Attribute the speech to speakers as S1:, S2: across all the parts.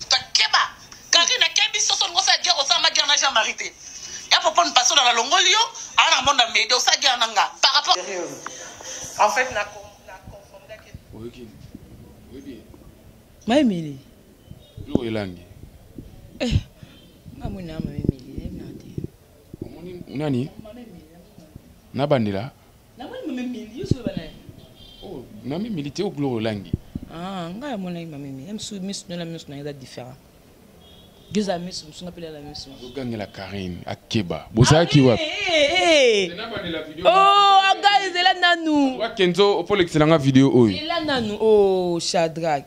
S1: Takeba. Karine kebi soso ngo sa guerre sa ma guerre na Jean-Marie té. Ya papa ne passe dans la longolio, ana monde médo sa guerre nanga. Par rapport en fait na confondé que
S2: Oui bien.
S3: Maïmili.
S2: Lo elangi.
S3: Mamuna Maïmili,
S2: Nani? Nabandela?
S3: Maïmili, yusu bana.
S2: Oh, nami milité au gloire langi.
S3: Ah, nga mona Maïmili. Même sous miss na miss na différent. Deux amis sont appelés la même chose.
S2: Gagner la Karine à Keba. Bosa ki wa.
S3: Oh, guys, c'est là nanou.
S2: Wa Kenzo pour l'excellent vidéo oy.
S3: C'est là nanou. Oh, Shadrach.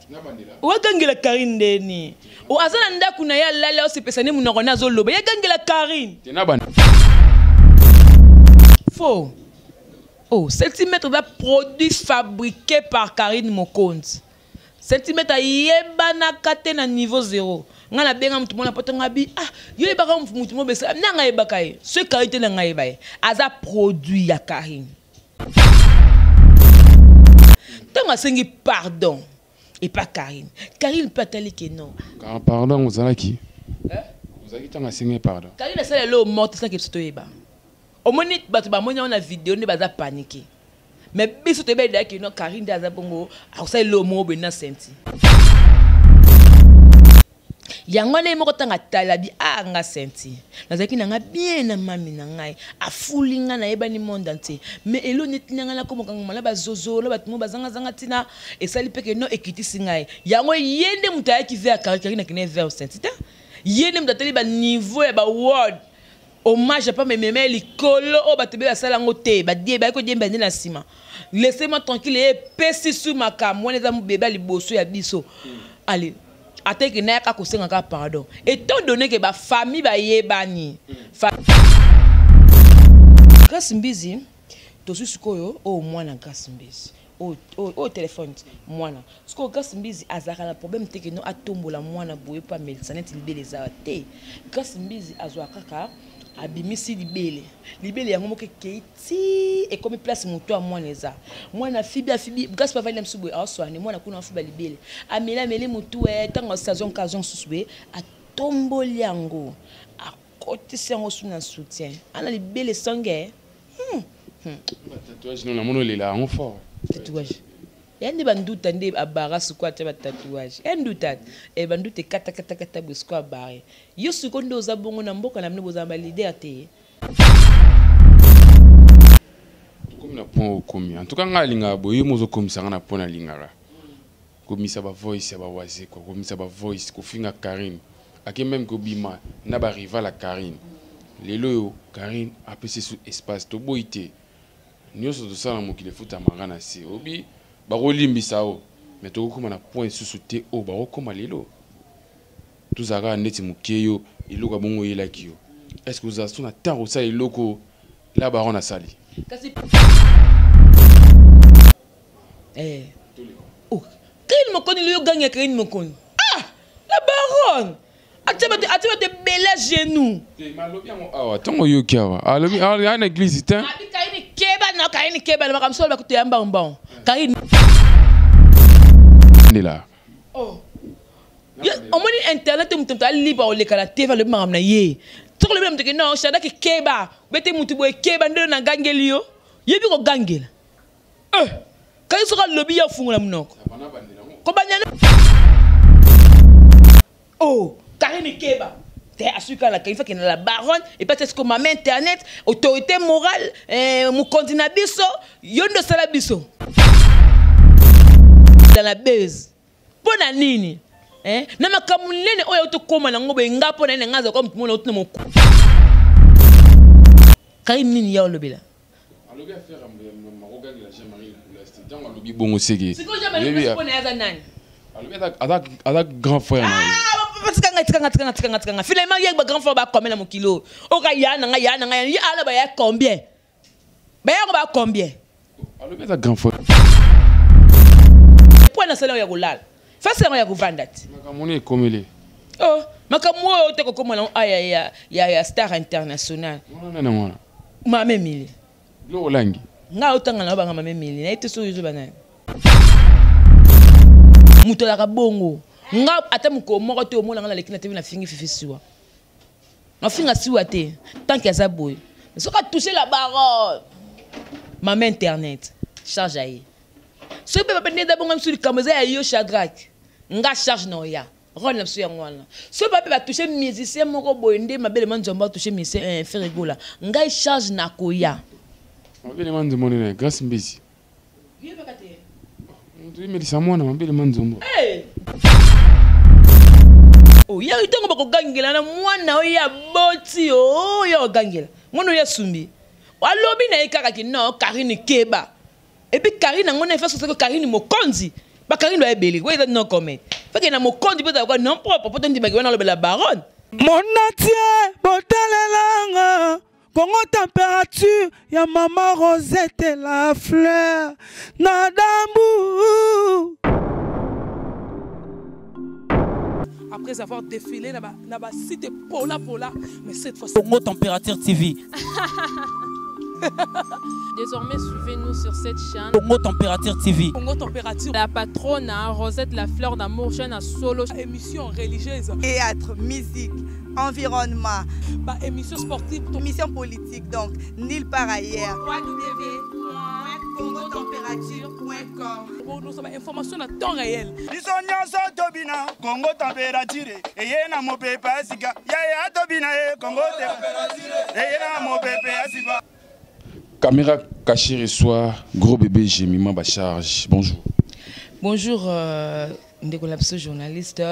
S3: Wa gangela Karine deni. O azana ndaku na ya lala o sepesane munoko na zo loba. Ya gangela Karine.
S2: Tenabani.
S3: Faux. Oh, centimètre de produit fabriqué par Karine Mokonzi. Centimètre yebana kate na niveau 0. Ngana benga mtu mona poto ngabi yo ebaka mtu mo besa nanga ebaka ye ce qualité na ngai baye aza produit ya Karine tanga sengi pardon et pas Karine peut tali que non
S2: Pardon vous allez qui vous allez tanga sengi pardon
S3: Karine ça le mort ça que to yeba au moni batu ba moni na vidéo ne baza paniquer mais biso te be que non Karine daza bongo ça le mot bena senti Yangone moko tanga talabi nga senti nazaki nanga bien na mami na ngai afulinga na yeba ni monde entier mais elo netinanga na komo kanga mala bazozo la batumo bazanga zanga tina esali peke no ekitisi ngai yango yende mutaya ki ver Karine kine ver senti ta yende mutateli ba niveau ya ba word hommage pas mes mémé likolo o batebe ba sala ngote ba die ba ko die mbende na sima laissez-moi tranquille et pesi sur ma cam on eza mbeba liboso ya biso allez Ate que n'a pas senga pardon. Étant donné que ba famille ba yebani. Kasimbizi to susukoyo o mwana Kasimbizi. O téléphone mwana. Siko Kasimbizi azaka la problème te que no atombola mwana boye pa médecin libele za te. Kasimbizi azwa kaka abimisi libele yango moke keiti et comme place moto a mwana eza mwana fibi gas pa vali msubwe aswani mwana kuna fiba libele amela mele moto tanga saison occasion suswe atomboli yango akotisi yango suna soutien ana libele sange
S2: tatouage non la mono lela en fort
S3: tatouage yandi banduta nde abara sukwa ta tatouage enduta banduta kata buskwa bare yo suko ndo za bongo na mboka na mne bozamba leader te
S2: comme na point au komi en tout cas ngalinga boye mozo komisa na point na lingara komisa ba voice ba waze ko komisa ba voice ko finga Karine ake même ko bima na ba rival la Karine lelo yo Karine a pese sous espace to boité nyoso to sala mokile futa mangana si obi barolimbisa o mais to ko na point susute o ba ko malelo tuzaka neti mukeyo iluka bongo yelaki yo est-ce que vous avez na taro ça iloko la baron a sali
S3: kasi oh Karine Mokonzi le gagne Karine Mokonzi la baronne atibate bela genou
S2: malobi yango awa tongo yoki awa alobi na église te
S3: Karine keba na makamso ba kuteyamba mbon Karine
S2: ndela
S3: oh omoni internet mutu libre o lekala TV le makam na ye toko le mteke non shada ki keba bete mutu boy keba ndo na gangeli yo yebi ko gangela kai soka lobi ya fungula mnoko ko banyana oh Karine keba te asuka la kaifa kina la baronne et peut-être que ma internet autorité morale Mokonzi na biso yondo sala biso dans la base pona nini na makamu nene oyo to koma na ngobe ngapo na ngaza kwa mtu mona utuna moko Karine nini ya olobela
S2: alobi affaire maroga de la Jean-Marie pour l'instant dans alobi bongo sege
S3: siko Jean-Marie pona yaza nani
S2: alobi ada grand frère na
S3: tikanga finalement yek ba grand frère ba combien na mokilo o ka yana nga ya ala ba ya combien ba ya ba combien
S2: alobi ada grand frère
S3: point na salaire ya kolala face ya kuvandati
S2: makamoni komele
S3: oh makamu te ko komala aya ya star international
S2: non
S3: mame mili
S2: lo langi
S3: nga otanga na banga mame mili na ite so yuzo bana muto la kabongo nga ata muko moko te omona nga na leki na TV na fingi fifi siwa na finga siwa te tant que ça boy so ka toucher la barre ma main internet charge ayi so pe ba nda bonga msuri kamoza ya yo Shadrach nga charge na ya ron na so ya ngwana so pa pe ba toucher musicien moko boy nde mabele manzomba toucher musicien Ferregola nga charge na koya
S2: mabele manzomba ne grâce mbisi
S3: vieux bakate
S2: tu me dis ça moi na mabele manzomba
S3: oh ya itongo bako gangela na mwana oya boti oh ya gangela mwana oya sumbi walobi na ekaka ki no Karine Keba et puis Karine ngona fait que Karine mokonzi ba Karine ba ebeli we no comment fait que na mokonzi peut avoir non propre peut ndi ba wana lo la baronne
S4: mon atier botalelanga Congo température ya maman Rosette la fleur nadambu.
S5: Après avoir défilé là-bas, cité Pola, mais cette fois-ci.
S4: Congo Température TV.
S6: Désormais, suivez-nous sur cette chaîne.
S4: Congo Température TV.
S5: Congo Température.
S6: La patronne, Rosette, la fleur d'amour, chaîne à solo.
S5: Émission religieuse.
S7: Théâtre, musique, environnement.
S5: Bah, émission sportive.
S7: Émission politique, donc, nulle part ailleurs. www.congotempérature.com.
S5: Pour nous avoir information à temps réel.
S8: Congo Température. Et yena mo pepe asika. Ya tobina Congo Température. Et yena mo pepe asika.
S2: Caméra cachée reçoit gros bébé Jemima Bacharge. Bonjour.
S3: Bonjour, Ndekolapso journaliste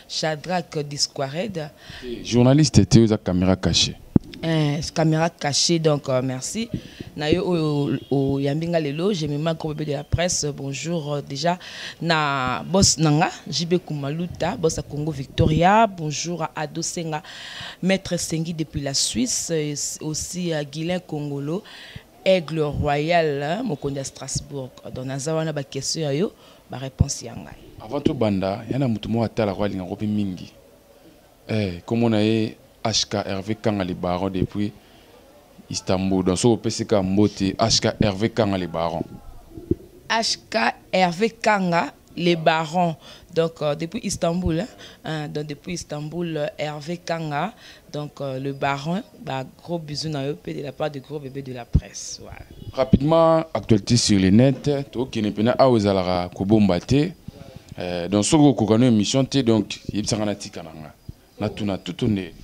S3: Shadrach Disquared.
S2: Journaliste était aux caméra cachée.
S3: Caméra cachée, donc merci. Nayo au Yambinga Lelo, Jemima gros bébé de la presse. Bonjour déjà. Na boss Nanga, JB Kumaluta, boss à Congo Victoria. Bonjour à Ado Senga, maître Sengi depuis la Suisse. Aussi à Guilain Congolo. Aigle Royal, Mokonde à Strasbourg. Dans Nazawana, ba question yo, ba réponse yangai.
S2: Avant tout banda, yana mutumo atala roi linga robi mingi. Comme on a eu HK Hervé Kanga les barons depuis Istanbul. Dans ce PCK Mbote, HK Hervé Kanga les barons.
S3: HK Hervé Kanga les barons. Donc depuis Istanbul, donc depuis Istanbul, Hervé Kanga, donc le baron, bah, gros bisous de la part de gros bébé de la presse. Voilà.
S2: Rapidement, actualité sur les nets, tout qui n'est pas à Ozalara Kobombate. Dans ce gros courant émission, donc il y a un petit cananga. Na tout tourné.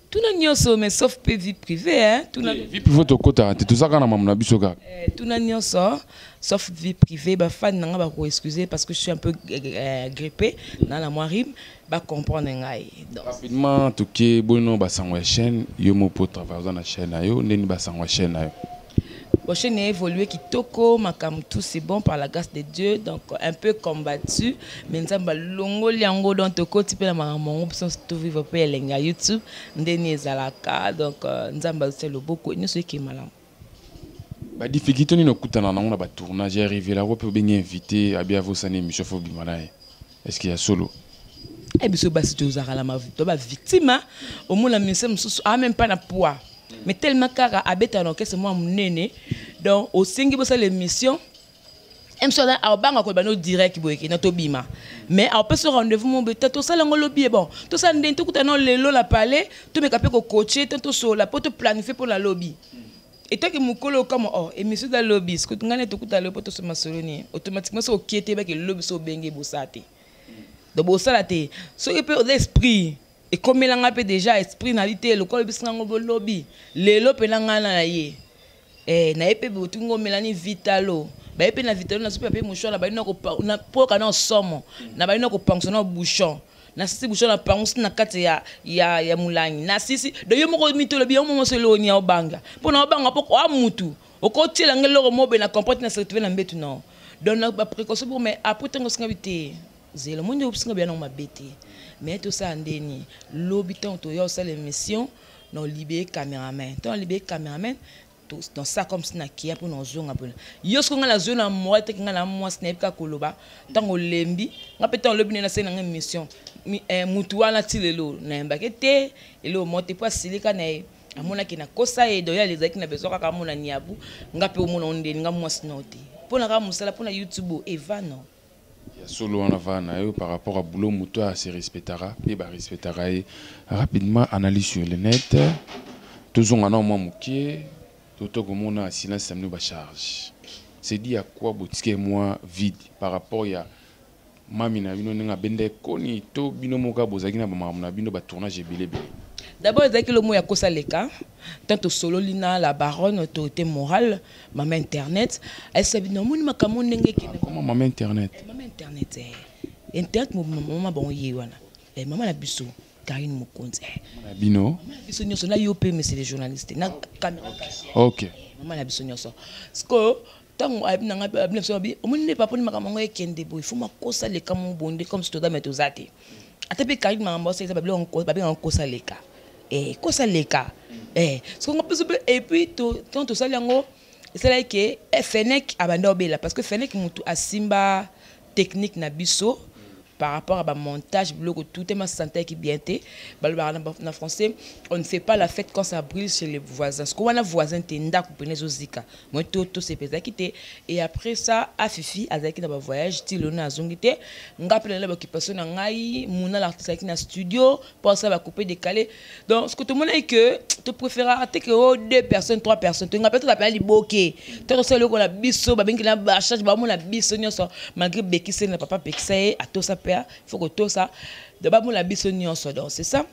S3: Tout le monde mais sauf vie privée, hein. Tout le
S2: vie privée au côté, tout ça quand on a mon habit soga.
S3: Tout le monde sauf vie privée, bah fan n'anga bah excuser parce que je suis un peu grippé dans la moirime, bah comprendre ngai.
S2: Rapidement, tout qui est bon bah sans chaîne, yo mo pour travailler dans la chaîne yo, neni bah sans chaîne yo.
S3: Bon, chaîne a évolué qui toko, makam tout c'est bon par la grâce de Dieu, donc un peu combattu, mais nous avons longo liango dans toko, tu peux la maman, option tout vivre pour lenga YouTube, ndeni ezalaka, donc nous avons c'est le beaucoup, nous sommes qui malin.
S2: Bah difficulté ni no kutana na on a ba tournage arrivé là, on peut bien inviter à bien vous saner monsieur Fobimana. Est-ce qu'il y a solo?
S3: Eh bien, si tu as la victime, au moins la mission a même pas de poids. Mais tellement car à Betano que c'est moi mon néné, donc au singi pour l'émission, même si on a un banc direct qui notre bima, mais on peut se rendez-vous mon bête tout ça l'angolo bien bon, tout ça n'est tout que non les la parler, tout me capé au coacher, tout sur la pour te planifier pour la lobby. Et toi qui me colle comme oh émission de la lobby, ce que tu gagnes tout à l'heure pour te se massoliner, automatiquement c'est ok t'es avec le lobby so bengue bossate. Donc bossate, ce qui peut l'esprit. Et comme il a déjà esprit nalité le col bisango lobby les lopes nanga na ye na epé botungo melani vitalo ba epé na vitalo na super pe mouchon na ba ina ko na poka na somo na ba ina ko pensionner bouchon na sisi bouchon na pangus na kati ya mulangi na sisi de yo moko mito lobi yo mo selo ni obanga pona obanga poko amutu okotila ngelo mobe na comporte na certificat na mbetu non donc ba précaution pour mais après tango singabité zelo monde obsinga bien na mabete. Mais tout ça, ndeni l'habitant to yo ça l'émission non libéré caméraman. Tant libéré caméraman dans ça comme si na kia pour nos zonga pour. Yo ce qu'on a la zone à moi te qu'on a la moi snipe ka koloba tant au lembi nga petant lobi na c'est na émission mutu wana tilelo na mbakete elo monte pas silika na amona ki na kosa e do ya les aki na besoin ka mona niabu nga pe mona ndeni nga moi snote. Pour na ka musala pour na YouTube Eva non.
S2: ya solo wana vana yo par rapport à boulot moto à se respectera et ba respectera et rapidement analyse sur le net tozonga na moi mokie toto komona silence samedi ba charge c'est dit à quoi botike moi vide par rapport ya mami na bino nga bende koni to bino moka bozaki na ba mama na bino ba tournage ebele bele.
S3: D'abord, il y a le mot Yakosa Leka, tant au solo lina la baronne autorité morale, maman internet. Elle s'est dit non, moi ma camon n'engage qui.
S2: Comment maman internet?
S3: Maman internet, internet maman bon yewana. Maman la biso, Karine Mokonze.
S2: Maman bino.
S3: Maman la biso nyoso na yopé mais c'est les journalistes. Na caméra cachée.
S2: Ok.
S3: Maman la biso nyoso. Sko tant abina abina biso abi, on ne pas pour ma camon ekende bo. Il faut ma kosa Leka mon bonde comme si tu dois mettre aux athées. Atape Karine maman c'est ça babli on kosa Leka. Kosa Leka. Et puis, quand tout ça, c'est là que Fenech a abandonné parce que Fenech a simba technique na biso par rapport à montage, tout est ma santé qui bien été. En français, on ne fait pas la fête quand ça brûle chez les voisins. Ce qu'on a voisin tenda couper zozika. Moi tout c'est pesé quitter et après ça à Fifi avec dans voyage ti lona zongité ngapela la occupation na ngai muna l'artiste qui na studio pour ça va couper décaler. Donc ce que tout le monde est que tu préfères rater que 2 personnes 3 personnes. Tu ngapela tout appelle liboké. Tu sais le ko la biso ba bengi la bachage ba mo la biso nyonso malgré bekise na papa bekise à tout ça il faut que tout ça d'abord la bisognon donc c'est ça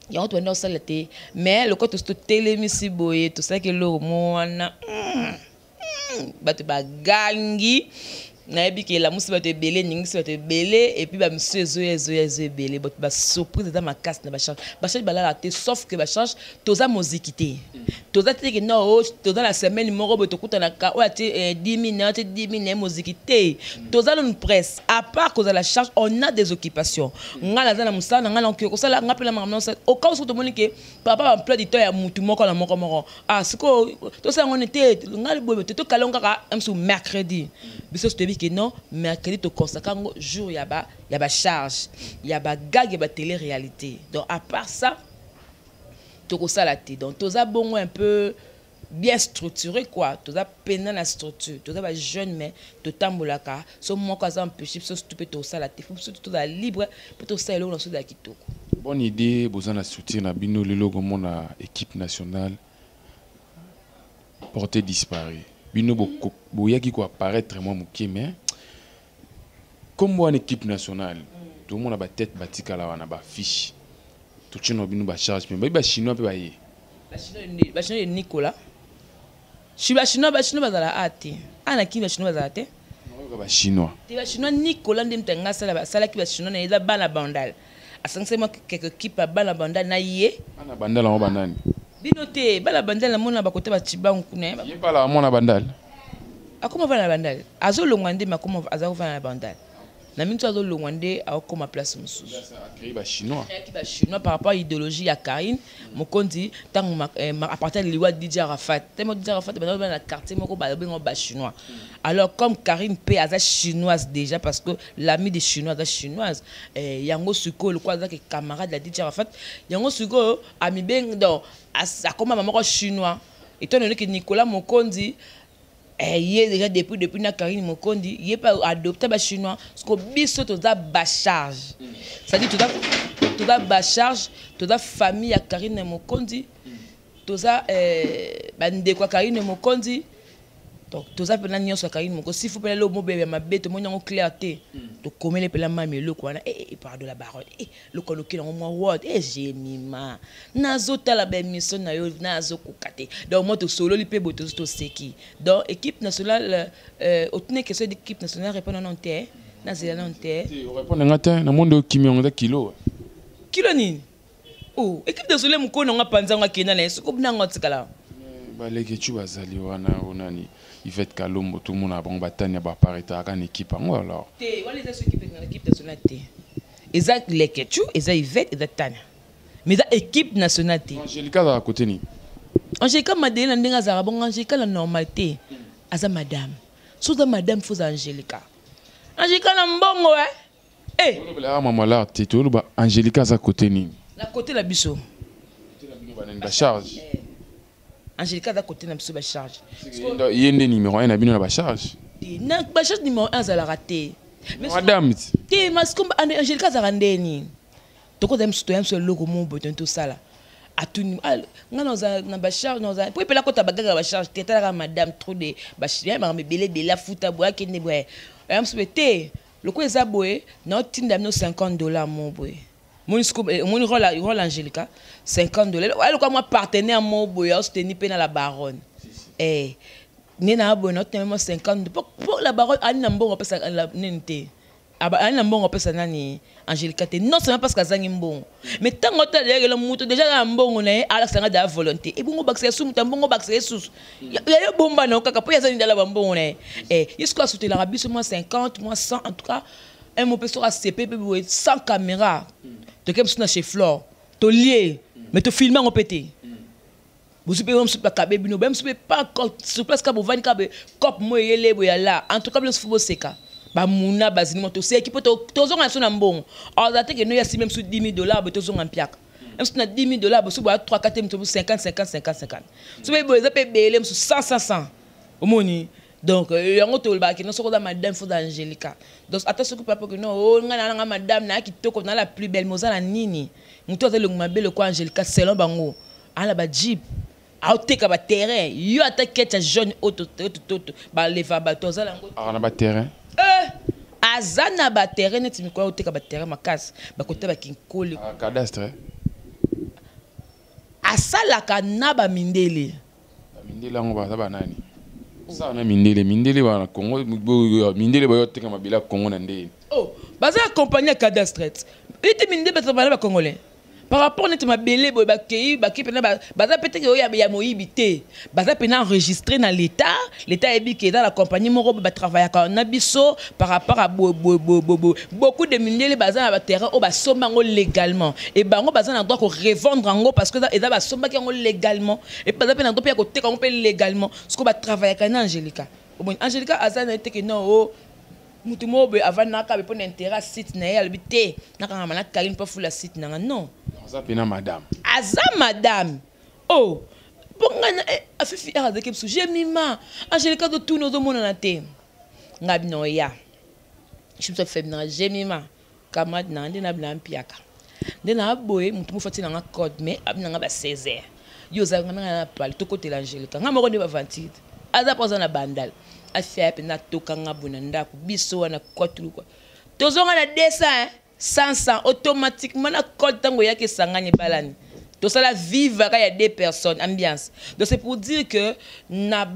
S3: il y a autre ça l'été mais le côté tout télémisi boye tout ça que le mona batu ba gangi na ebi que la musi batu belé ningi batu belé et puis ba monsieur zo belé batu ba surprise dans ma casse na ba charge ba la té sauf que ba charge toza mozikité toza té que non toza la semaine moko boto kutana ka o ati 10 minutes mozikité toza une presse à part cause la charge on a des occupations ngala za na musana ngala ko sala ngapela maman au cas où tout le monde que papa en plein du temps ya mutu moko na moko ah siko to ça on était ngali boye to kalonga ka amsu mercredi biso to que non mercredi to consacre jour ya ba charge ya ba gag ya ba télé-réalité donc à part ça to ça la té donc to ça bon un peu bien structuré quoi to ça peine la structure to ça ba jeune mais to tambolaka so mo ka ça empêcher so tout to ça la té faut tout ça libre pour to ça lo na so da kitoko.
S2: Bonne idée bozana soutien na bino le logo mona équipe nationale portée disparue. Bino boyaki ko apparaître moi muké mais comme une équipe nationale tout le monde a ba tête batika la wana ba fiche tout chino bino ba charge mais ba chinois pe ba yé
S3: ba chinois Nicolas je ba chinois bazala ati ana ki ba chinois bazala te
S2: ba chinois
S3: te ba chinois Nicolas ndemtenga sala ki ba chinois na eza bana bandal asansema quelque équipe bana bandal na yé
S2: bana bandal en banane
S3: binote bala bandal na mona bakote ba chibangu kuna
S2: yé pas la mona bandal
S3: akoma vana bandal azolongwande makoma azakuvana bandal na minto azolongwande akoma place mususu
S2: créé ba chinois
S3: par rapport à l'idéologie ya Karine Mokondi tant à partir de loi DJ Arafat tellement DJ Arafat dans la quartier moko ba chinois alors comme Karine P aza chinoise déjà parce que l'ami des chinois est chinoise yango suko le quoi que camarade de DJ Arafat yango suko ami ben donc a comme maman chinois étant donné que Nicolas Mokondi il est déjà depuis na Karine Mokondi il est pas adopté ba chinois parce que biso to za ba charge ça dit to za ba charge to za famille ya Karine Mokondi to za bande kwa Karine Mokondi donc to za pena nyonso Karine Mokondi si faut pena le mot bébé ma bête mo nyango clarté to komele pela mami le kwa na pardon la baronne le coloquer dans moi word génima nazo tala ba mission na yo nazo kokate donc moi to solo li pe boto to seki donc équipe nationale otune question d'équipe nationale répondre non té na zela non té
S2: répondre ngata na monde kimi on kilo
S3: nini oh équipe nationale mko na panza ngakena na eso ko bina ngotikala
S2: ba leke tu bazali wana onani Yvette Kalombo tout le monde a bon batania ba pareta kan équipe alors
S3: té wala les équipe nationale té exact les kechu eza Yvette et Tania mais la équipe nationale té
S2: Angelica à côté ni
S3: Angelica Madeleine ndinga za bon Angelica la normalité aza madame so madame faut Angelica na mbongo
S2: la maman là té tout ba Angelica à côté ni
S3: la côté la biso
S2: la charge
S3: Angelica à côté na biso ba charge
S2: yende numéro 1 na bino na ba charge
S3: na ba charge numéro 1 za la raté
S2: madame
S3: te maskomba Angelica zarandeni toko dem sto yam so logo mo boton to sala atuni ngana na ba charge na pour pela kota bagaga ba charge te tala madame trop de ba chien ba me belé de la futa boa ke ne boy yam souhaité le ko eza boy na tinda no $50 mo boy mon rôle Angelica $50 elle quoi moi partenaire mo boy au soutenir pe na la baronne nena boy na tellement $50 pour la baronne ani na mbongo pesa la nente ani na mbongo pesa nani Angelica te non seulement parce que azangi mbongo mais tango ta le muto déjà na mbongo na ala sanga da volonté e bongo bakse sou muto mbongo bakse sous ya bomba na kaka po ya zani dala mbongo na jusqu'à soutenir la biso moi 50 moi 100 en tout cas un mo peso a CP sans caméra de comme ça chez Flore to lié mais to filmer en pété vous pouvez même sur la cabine nous même pas sur place ka bovani ka be cop mo yele boya là en tout cas le football seka ba muna bazini moto c'est équipe to zonga so na mbongo azate que nous ya si même sur $10,000 be to zonga mpiaka même sur na $10,000 be so ba 3 4 mto 50 so be boza pe belem sur 100 omoni donc yango to ba ki no soko da madame fo d'Angelica donc attention pas que non oh ngana madame na kitoko na la plus belle mozala nini muto azali ngumabele ko Angelica selon bango ala ba jeep aoteka ba terrain yo attaque ta jeune auto ba leva ba tozala ngo
S2: na ba terrain
S3: azana ba terrain neti mikwa aoteka ba terrain makasi ba kota ba kinkole
S2: cadastre
S3: asalaka na ba mindele
S2: ngo ba nani ça na mindele ba Congo mindele ba yoteka mabila Congo na ndeni
S3: baza accompagner cadastre ite mindele ba congolais par rapport à ma belé boy baki pena baza pété que ya moyibité baza pena enregistré dans l'état est dit que dans la compagnie moko ba travailler ka na biso par rapport à beaucoup de mindele baza na ba terrain o ba sombango légalement et bango baza na droit ko revendre ngo parce que eza ba somba ki ngo légalement et baza pena droit ko teka ngo légalement ce ko ba travailler ka na Angelica Angelica azana été que non mutu mobe avant naka be pona intérêt site na ya albité naka ngama na kaline pa fula site na non
S2: aza pena madame
S3: oh bongana afifi era de kepsu jemima Angelica do tout no mona na te ngabi no ya je me fait na jemima kamad na ndina blampiaka ndina boye mutu mo fati na code mais abina nga ba 16h yo za nga na pal to côté l'Angelica nga mo ko ne ba 28 aza poza na bandal affaire pena tokanga bona ndako biso wana kwatulu kwa tozonga na 200 500 automatiquement na code tango yake sangani balani to ça la vivre quand il y a deux personnes ambiance donc c'est pour dire que na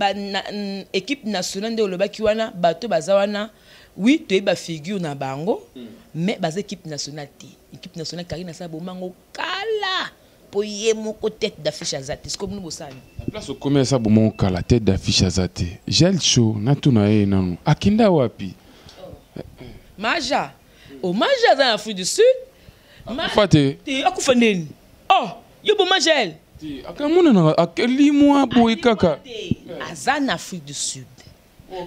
S3: équipe nationale de lobaki wana bato bazawana oui to ba figure na bango mais bas équipe nationale Karina sa bomango kala pour yemo ko tête d'affiche azate c'est comme nous bosani
S2: la place au commerce bomango kala tête d'affiche azate gel show na tuna e nanu akinda wapi
S3: maja maja dans l'Afrique du Sud
S2: fate
S3: akufa neni yo bo majel
S2: akamuna na akeli moi boy kaka
S3: azana Afrique du Sud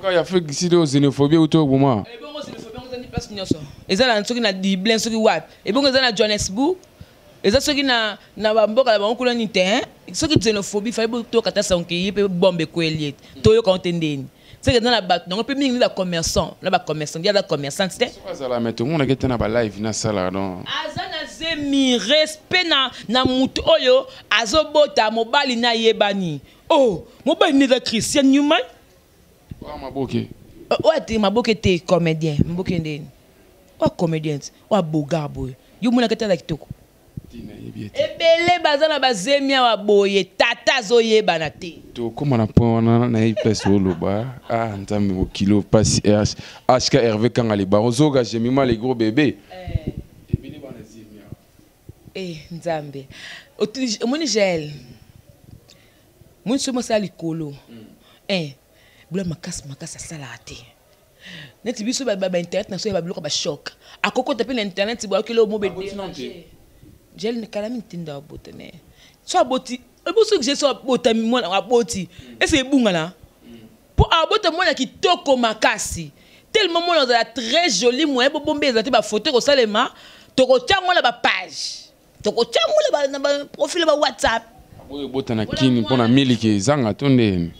S2: ka ya Afrique du Sud o xénophobie ou to boma
S3: bongo xénophobie on dit place nyonso ezala nsoki na Dublin soki wat bongo ezala na Johannesburg eza soki na bamboka la bango kula ni te soki xénophobie fa bo to kata sanki pe bombe ko eliet to yo kontendeni c'est que dans la batte non peut mingi la commerçant il y a des commerçants c'est
S2: ça la mettre on a gete na ba live na sala non
S3: azana zemi respect na mutu oyo azobota mobali na yebani mobali ni da Christian Newman
S2: maboke
S3: te maboke te comédien maboke ndeni comédien bogar boy yo mona kete la kitoko ebele bazana bazemia wa boye tata zoyeba na te
S2: to koma na pona na ipes oloba nzambe mo kilo passe HK Hervé Kangale barozoga jemima les gros bébés ebele bana zemia
S3: nzambe omoni gel mon somo sa likolo bula makasi asala te neti biso ba internet na so ba bloka ba choc akoko tape na internet ba okelo mo bede gel ne kala mintinda botene so aboti eboso que je so botami mona aboti ese ebunga na pour abota mona kitoko makasi tellement mona za très joli moi bombe za te ba photo ko salema to ko tiango na ba page to ko tiango na ba profil ba WhatsApp
S2: boye botana kini pona miliki zanga tonde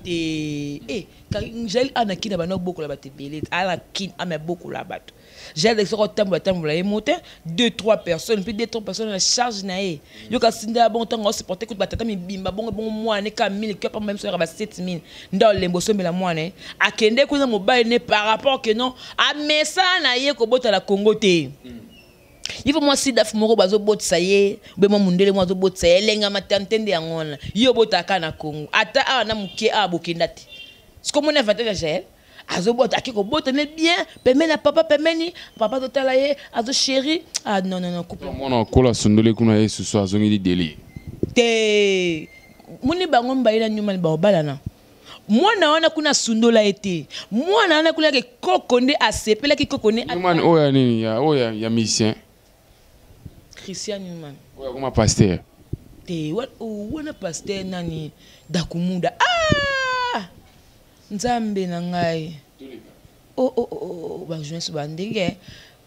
S3: J'ai un qui n'a pas beaucoup la batte belé, à qui a beaucoup la batte. J'ai des sortes de temps pour monter 2-3 personnes, puis 2-3 personnes la charge naé. Yo ka sinda bon temps on se porter que batata mi bimba bon moi ne ka 1000 que pas même sur 7000 dans lemboso mais la moi ne akende ko na mobile ne par rapport que non a messa na ye ko bota la Congo te. Il faut moi si daf moko bazo bot saye be mo mundele mo zo bot saye lenga matantende yangona yo bota kana Congo ata ana muke a bokindati. Ce que mon inventaire j'ai azobota akiko bota ne bien pemena papa totala ye azo chéri non couple
S2: mon kola sondole kuna ye suso azongi di deli
S3: te muni bango mbaila nyuma ni baobala na mwana wana kuna sundola ete mwana wana kuna ke kokonde asepela ki kokonde
S2: man oya nini ya musicien
S3: Christian Newman
S2: oya kuma pasteur
S3: te wana pasteur nani Dakumuda Nzambe na ngai. Ba joindre bandenge.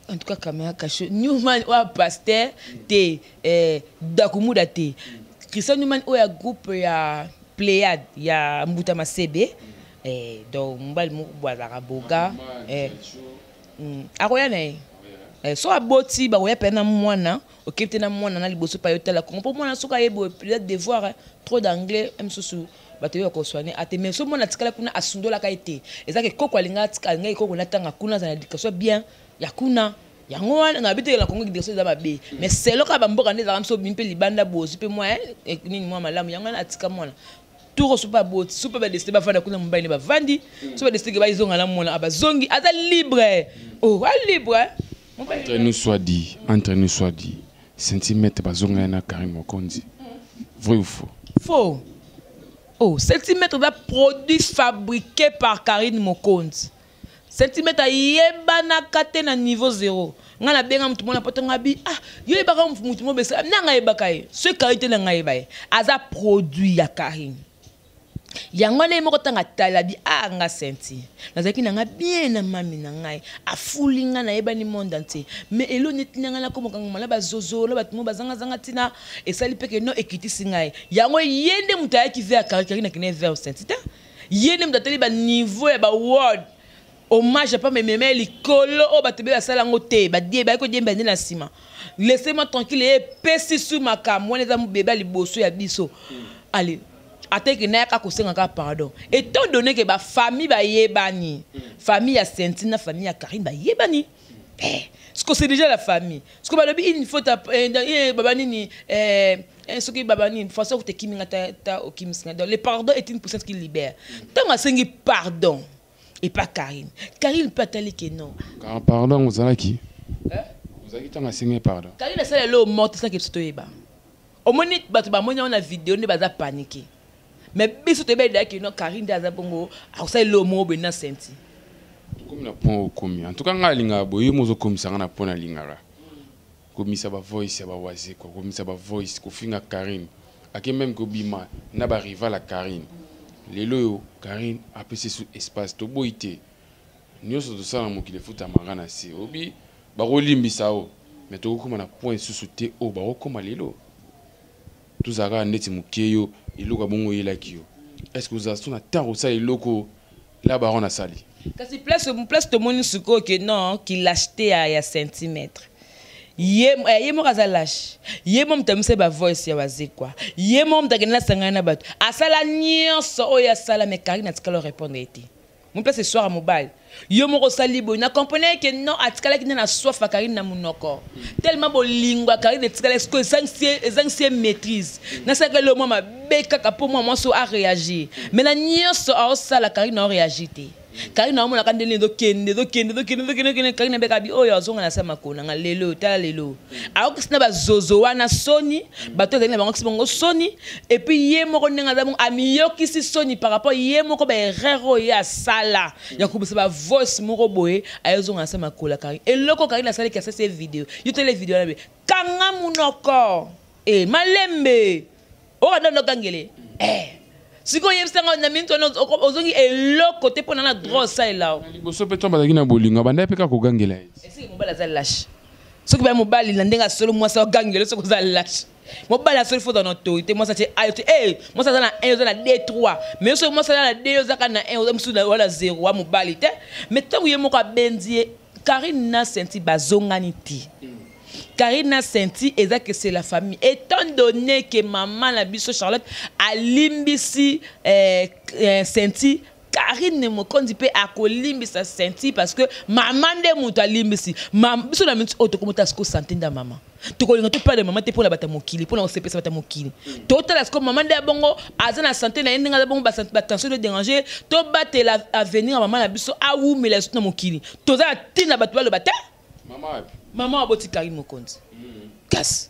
S3: En tout cas caméra caché. Newman wa pasteur te Dakumuda te. Christian Newman o ya groupe ya Pléiade ya Mbuta Masebe. Donc mbal mu bwala boga akoya na so aboti ba oya pena mwana okipte na mwana na liboso pa yotala ko mwana soka yebo peut-être devoir trop d'anglais msusu bateyo ko soigner ate mais so mona tikala kuna asundola ka ete ezake koko alinga tikala ngai koko na tanga kuna za éducation bien ya kuna yango wana na bité la Congo direction za babe mais c'est loka bamboka ndeza kamso bimpe libanda bozi pe moi nini moi malamu yango na atika mwana tout super beau super ba desté ba fana kuna mbaini ba vandi super desté ba izonga la mwana abazongi ata libre libre
S2: entre nous soit dit centimètre bazonga na Karim Mokonzi vrai ou faux?
S3: Faux. Centimètre d'un produit fabriqué par Karine Mokonzi. Centimètre yeba na kate na niveau 0. Nga na benga mutu mona potanga bi yo yeba ka mutu mo besa na nga yeba kai. Ce qualité na nga yeba. Aza produit ya Karine. Yango na moko tanga talabi nga senti. Nazaki na nga bien na mami na ngai. Afulinga na yeba ni monde entier. Mais elo netinanga na komo kanga mala bazozo la batumo bazanga zanga tina esali peke no ekitisi ngai. Yango yende mutaya ki ve Karine na kine vers senti ta. Yende mutateli ba niveau ya ba word. Hommage pas mes mémés likolo o batebe la sala ngote ba die ba ko die mbende na sima. Laissez-moi tranquille et pesi sous ma cam. Moi les amu bébé liboso ya biso. Allez. Atek na ka kosenga ka pardon. Étant donné que ba famille ba yebani, famille ya Sentina, famille ya Karine ba yebani. Ce que c'est déjà la famille. Ce que ba lobi il faut babani ni ce que babani façon que te kiminga ta okimisnga. Donc le pardon est une puissance qui libère. Tant ma sengi pardon et pas Karine. Karine peut aller que non.
S2: Pardon vous allez qui? Vous allez tant ma sengi pardon.
S3: Karine ça le mort ça que tu yeba. Au moins ba ba monya na vidéo ne ba za paniquer. Mais biso te beda que non Karine daza bongo ça le mot bena senti
S2: comme na point komi en tout cas nga linga boye mozo komisa na pona lingara komisa ba voice ba waze ko komisa ba voice ko finga Karine ake même ko bima na ba rival à Karine lelo yo Karine a pese sous espace to boité nyoso to sala mo ki le futa marana si obi ba rolimbisa o mais to ko na point sous te o ba ko malelo tout ça ga neti mukeyo iloko bongo yelakio est-ce que vous avez son temps ça iloko la baron a sali
S3: kasi place to moni suko que non qu'il l'acheté à centimètre ye mo kazalash ye mo mtamse ba voice ya wazi quoi ye mo mtakena sangana bato asala nyonso o ya sala mais Karine atikalo répondre été mon place ce soir à mobile yo mo sali bo na comprenez que non atikala ki na soif Karine na munoko tellement bo lingua Karine atikala ce que sanction maîtrise na ça que le moment beka pour moi so a réagir mais la nyonso a sala Karine a réagi té Karine na mona kandele do kende Karine beka bi oyo azonga na sama kona nga lelo tala lelo alors que sina ba zozo wana soni bato ezali na bango sibongo soni et puis ye moko nenga za amiyoki si soni par rapport ye moko ba erreur ya sala ya kubisa ba voice moko boye ayozonga na sama kola Karine et loko Karine na sala ki asa cette vidéo yo tele vidéo na be kanga munoko malembe o ndo kangele si ko yebsanga na minto ozongi eloko te pona na droit ça là
S2: liboso pe tomba dakina bolinga banda pe ka ko gangela
S3: esi mobala za lâche soki ba mobali na ndenga solo mwasa gangela soko za lâche Moi, la seule fois dans notre autorité, moi, ça c'est moi, ça dans la 1, dans la D3. Mais moi, ça dans la D, ça dans la 1, ça dans la 0, à mon balité. Mais tant que je suis bendié, Karine n'a senti bazonganiti. Karine n'a senti que c'est la famille. Étant donné que maman, la biso Charlotte, a limbisi senti, Karine ne me conduit pas à limbisi senti parce que maman de mouta limbisi. Maman, biso na minute auto comme ta sko santé da maman. Tu connais pas de maman, tu pour la bata mokili, pour la CP ça bata mokili. Total est-ce que maman de bongo azana santé na ndinga bongo ba attention de déranger, to battre l'avenir maman la biso a ou mais la na mokili. To za tina batwa le bata. Maman a boti Karine Mokonzi. Casse.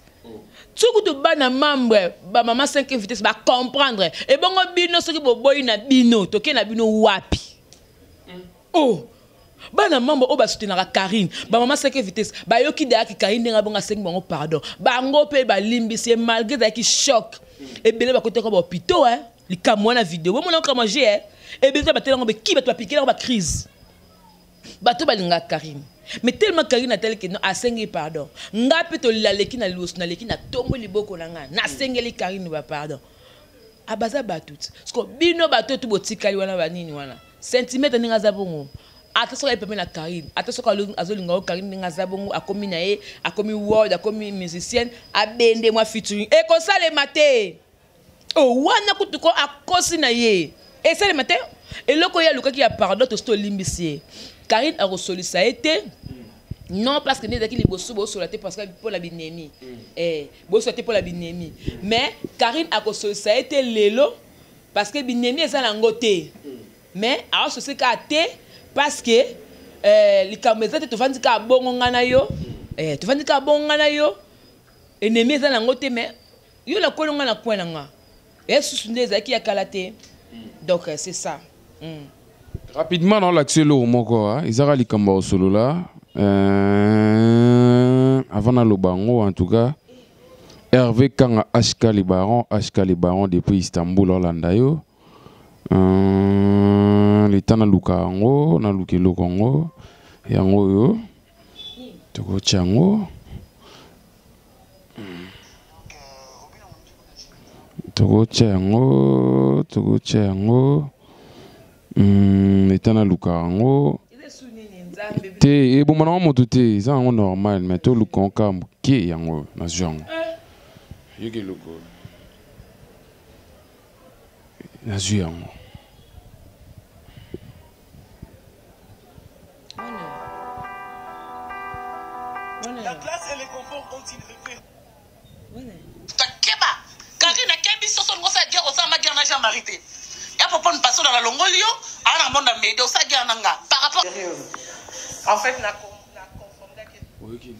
S3: Tu as bana membre, ba maman 5 vitesse ba comprendre. Et bon bino ce qui boy na bino, toke na bino wapi. Oh. Bana membre o ba soutenir Karine. Ba maman 5 vitesse, ba yoki de ki Karine nga bonga 5 bongo pardon. Ba ngo pe ba limbisi malgré da ki choc. Et belé ba côté ko ba hôpital hein. Li kamwa na vidéo. Bon on comment j'ai hein. Et belé ba tellement ba ki ba to piquer ba crise. Ba to ba linga Karine. Mais tellement Karine a tel que non a sengi pardon. Nga pe to la leki na luos na leki na tombo liboko na nga. Na sengeli Karine ba pardon. Abaza ba tout. Parce que bino ba to botikali wana ba nini wana. Centimètre ninga za bongo. Attention à la Karine. Attention à Azolinga Karine ninga za bongo akomi na ye, akomi word, akomi musicienne, abende moi featuring. Et comme ça les maté. Oh wana kutuko akosi na ye. Et ça les maté. Et loko ya luka qui a pardon to sto limbisi. Karine a reçu ça a été non parce que n'est qui bosso parce que pour la binemi bosso pour la binemi mais Karine a reçu ça a été lelo parce que binemi est à l'angoté mais a reçu ça parce que les caméras te vendent ka bongo ngana yo te vendent ka bongo ngana yo ennemi est à l'angoté mais yo la ko ngana ko nga et sous des qui a kalaté donc c'est ça.
S2: Rapidement dans l'accès au moko, ils ont likambo solo là. Avant le bango en tout cas, Hervé Kanga HK les barons depuis Istanbul Hollanda yo. L'état na luka ango, na lukelo Congo, yango yo. Toko chango. Toko chango. L'état na lukarango te e bon mana moto te ça on normal mais to lukonka ke yango na genre yeke loko na genre
S8: la classe et les conforts ont-ils repris
S1: takeba Karine kebi soso ngo sa guerre au sama guerre na Jean-Marie. Et pour prendre passer dans la longolio, à un monde à m'aider, ça gagne par rapport. En fait, na confondu que.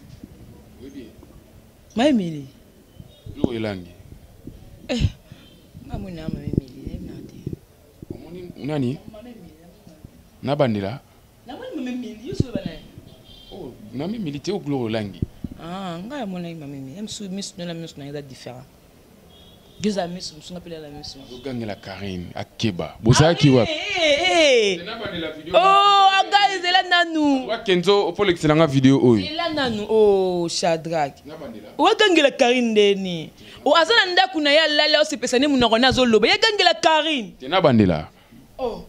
S2: Oui, bien.
S3: Maïmili.
S2: Lo elangi.
S3: Mamuna maïmili,
S2: nani? Na bandela.
S3: Na maïmili, yo so bana.
S2: Oh, na maïmili te o glo elangi.
S3: Ah, nga mona maïmili. Em sou miss no la miss na différent. Deux amis sont appelés à la mission.
S2: Vous gagnez la Karine à Keba. Vous savez qui va?
S3: Oh, guys, c'est là nanou.
S2: Wa Kenzo pour l'excellente vidéo.
S3: C'est là nanou. Oh, Shadrach. Ou gagnez la Karine deni. Ou azana nda kuna ya lala o se pesane munokona zoloba. Ya gagnez la Karine.
S2: Tena bandela.
S3: Oh.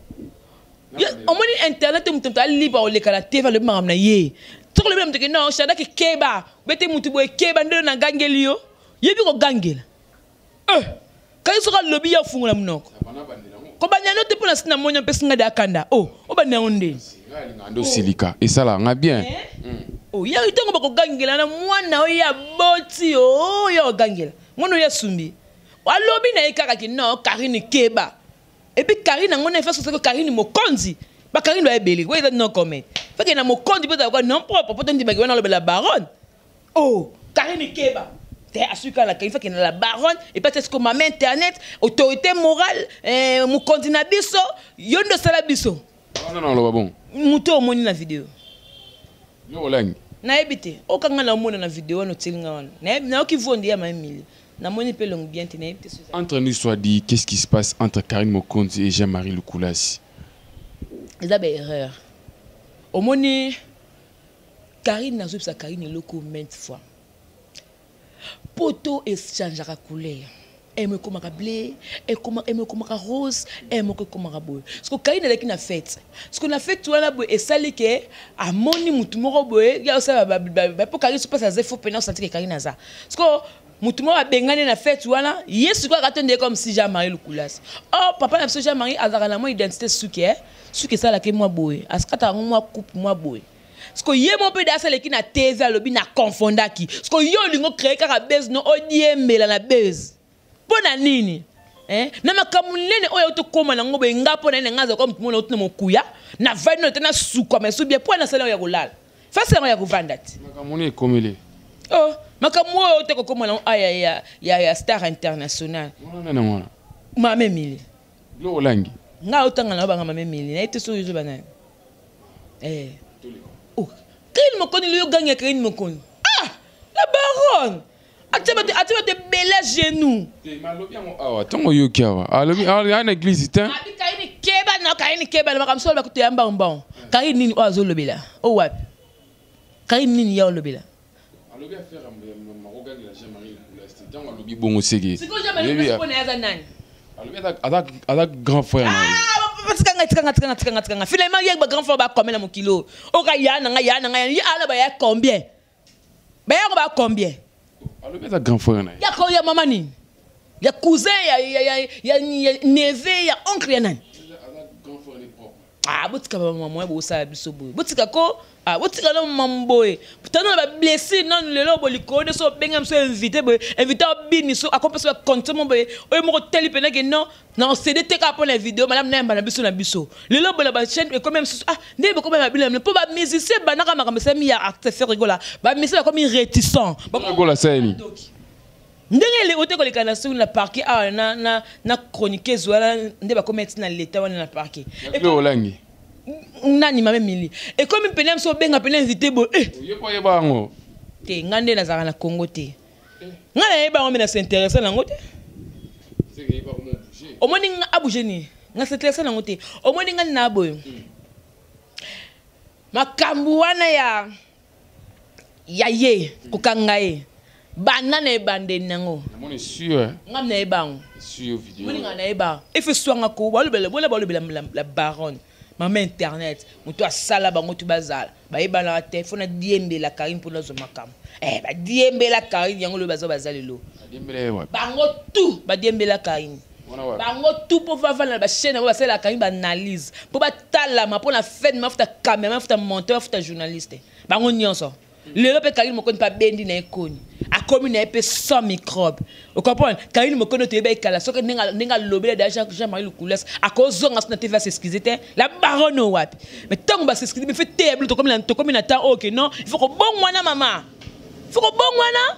S3: On moni internet mutumta libre o le kala TV le maramna ye. Tout le même que non, Shadrach Keba. Bete mutu boy Keba ndo na gangeli yo. Yebi ko gangela. Quand il sera lobby ya fungu la munoko. Ko banyano te pona sina monya pesinga da kanda. Oh, o banya onde.
S2: Ngando silika. Et ça là, nga bien.
S3: Oh, ya itongo bako gangela na mwana o ya boti oh ya gangela. Ngono ya sumbi. Wa lobby na ikaka ki no Karine Keba. Et puis Karine ngona fait ce que Karine Mokonzi. Ba Karine ba ebeli. Why that no comment? Fait que na Mokonzi peut avoir non propre peut dire ba na la baronne. Oh, Karine Keba. Assuka la kaifa qui la baronne et peut-être que maman internet autorité morale mon continent biso yondo sala biso
S2: non lo bon
S3: muto moni na vidéo
S2: yo langi
S3: na ebité o kanga na mona na vidéo no tilinga wana na ki vondi ya mamili na moni pe long bien tena ebité
S2: entre nous soit dit qu'est-ce qui se passe entre Karine Mokonzi et Jean-Marie Lukulasi
S3: ils a des erreurs au moni Karine na zopsa Karine loko maintes fois poto échangeaka couleur emekomaka blé emekomaka rose emekomaka boye siko kaina leki na fête siko na fête wana boye esali ke amoni mutu moko boye ya osala ba po kari super ça zefo pena senti ke kaina za siko mutu moko abengane na fête wana yesu kwa katende comme si Jean-Marie Lukulas oh papa na Jean-Marie azaka na mo identité suki sala ke moi boye askata moi coupe moi boye siko ye mo pe dasa leki na teza lobi na confondaki siko yo lingo créer kaka base no odiembela na base pona nini na makamulene oyo to koma na ngobe ngapo na ngaza kwa mtu mona utuna mokuya na vano tena suka mesu bien pona sala ya kulala fasa ya kuvanda ti
S2: makamuni komele
S3: oh makamu oyo to koma na aya ya star international
S2: mwana
S3: mame mili
S2: lo langi
S3: nga utanga na banga mame mili na ite so yuzo bana oh kile mokoni lo gagner kile mokoni la baronne Ati bela genou.
S2: Malobi yango awa tongo yoki awa. Alobi ana église tin.
S3: Abi kaini keba na makamso ba kutuyamba mbon. Kaini nini ozo lobela. O wapi? Kaini nini ya lobela.
S2: Alobi affaire maroga de la Jean-Marie Lukulas. Tongo alobi bongo sege.
S3: Siko Jean-Marie Lukulas pona yaza nani?
S2: Alobi ada grand frère na.
S3: Tikanga. Finalement il y a grand frère ba combien na mon kilo. O ka yana nga ya ala ba ya combien? Ba ya ba combien?
S2: Alors, il y a grand frère.
S3: Il y a maman, il y a cousin, il y a neveu, il y a oncle. Ah, botika maman, bosa bisobo. Botika ko, botika no mamboy. Pourtant on va blesser non le lobo liko de so bengam so invité bini so accompagner so compte mon boy. O mo teli pena que non CD te ka pour la vidéo madame nemba na biso na biso. Le lobo la ba chaîne quand même ndebe ko ba bilam pour ba musicien banaka makamisa mi ya acteur rigola. Ba musicien comme réticent.
S2: Ba rigola ça ni.
S3: Ndenge le ote ko lekana sur na parquet na chroniqueuse wala ndeba ko mettre na l'état wana na parquet.
S2: Et puis olangi.
S3: Nani mame mili. Et comme penem so benga penem invité bo
S2: Yepo yeba ngo.
S3: Te ngande na zaka na Congo te. Ngana yeba ngo na s'intéresser na ngote.
S2: C'est que yeba ko bouger.
S3: O moni nga abouger ni. Nga s'intéresser na ngote. O moni nga na boyo. Makambu wana ya ye kokangaye. Banana e bande nango.
S2: Mon est sûr.
S3: Ngam na ebango.
S2: Sur vidéo.
S3: Moni nga na eba. E fe swanga ko la baronne. Maman internet, mutu asala bango tu bazala. Ba eba na téléphone na diembe la Karine pour nos makam. Ba diembe la Karine yango le bazo bazalelo.
S2: Diembe wa.
S3: Bango tout, ba diembe la Karine. Bango tout pour faire la chaîne ba la Karine ba analyse. Pour ba talama pour la fête ma futa caméra, futa monteur, futa journaliste. Bango nyonso. Le lope Karine moko pa bendi na ekoni. A commune épée sans microbes. Vous comprenez? Karine moko no tebe kala soka ninga lobela déjà Jean-Marie Lukulas a cause on a TV s'excuser la baronne wapi. Mais tant ba s'excuser me fait terrible to comme na temps OK non, il faut que bon mwana maman. Il faut que bon mwana.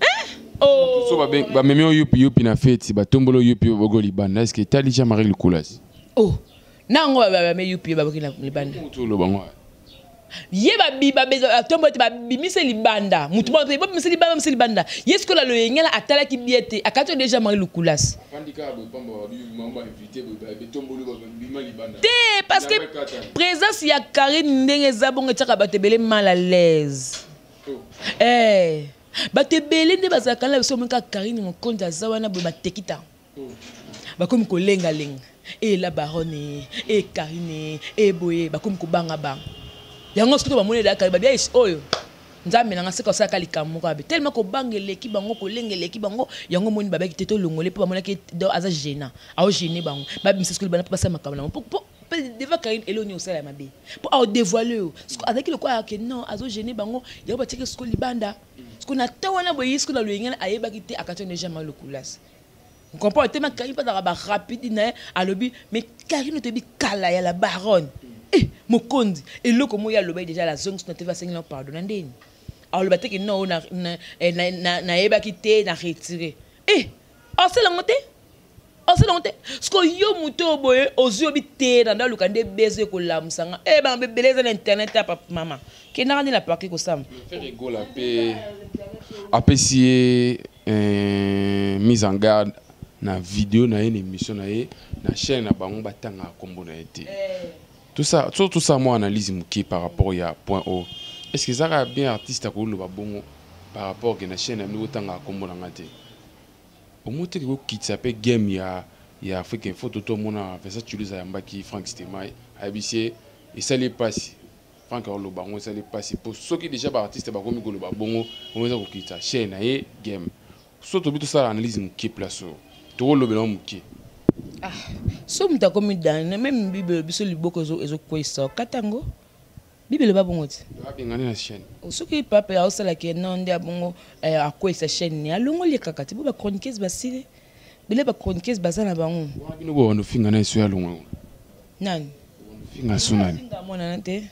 S3: Hein? Oh.
S2: So ba meme yupi na fête ba tombolo yupi bogoli banda est-ce que tali Jean-Marie Lukulas?
S3: Oh. Nango ba me yupi ba bokina libanda.
S2: Mutu lo bango.
S3: Yeba biba tombo te ba bimise libanda mutu ba bimise libanda yesko la lo yengela atala ki biete akato déjà Jean-Marie Lukulas te parce que présence ya Karine ndenge zabonga tshaka batebele mal à l'aise batebele nde bazaka la so monka Karine mokonza zawana bo batekita bakomi ko lenga la baronne Karine boye bakomi ko banga yango soki ba moneda ka ba bia oyo nzambe na ngaseka saka likambo ka be tellement ko bangele ki bango ko lengele ki bango yango moni ba ki teto longole po ba mona ki do aza gênant ao gêner bango ba bimisa ko bana pa sa makabana po devant Karine eloni osala mabe po au dévoiler avec le quoi que non azo gêner bango yango ba tike sko libanda sko na tawana boyi sko na loyengana ayeba ki te akato ne jamais le Lukulas. Vous comprenez tellement Karine pas da rapide na alobi mais Karine te bi kala ya la baronne. Mokondi et le comme il y a le bail déjà la zone sur TV 5 non pardon ndeni alors le baté que non na eba quitter na retirer c'est la montée ce que yo muto boye ozu obité dans le kande baiser ko lamsanga ba beleza na internet papa maman ke na la parquet ko sam
S2: faire rigole apprécier mise en garde na vidéo na une émission na chaîne na bango batanga kombo na été. Tout ça, moi, analyse par rapport à point O. Est-ce que ça a bien artiste à le bon par rapport à la chaîne nous autant à combo dans ngate au monte que quitte ça peut game ya africain photo tout monde a fait ça tu les a mbaki Frank Stemai ABC et ça les passe Frank Olobango ça les passe pour ceux qui déjà ba artiste ba komi ko loba bongo on va ko quitte chaîne et game surtout tout ça analyse qui place to lo bela muke
S3: ah so mta komi dan même bible biso liboko ezo kwesa katango bible ba bongo ti
S2: ba bengana na chaîne
S3: so ki papa ya osala ke non ndia bongo a kwesa chaîne ni alongo le kakati bo ba chroniqueuse basile bile ba chroniqueuse bazana bango
S2: wa bino bo no finga na eso ya longo
S3: nani
S2: finga sunani
S3: finga mona nante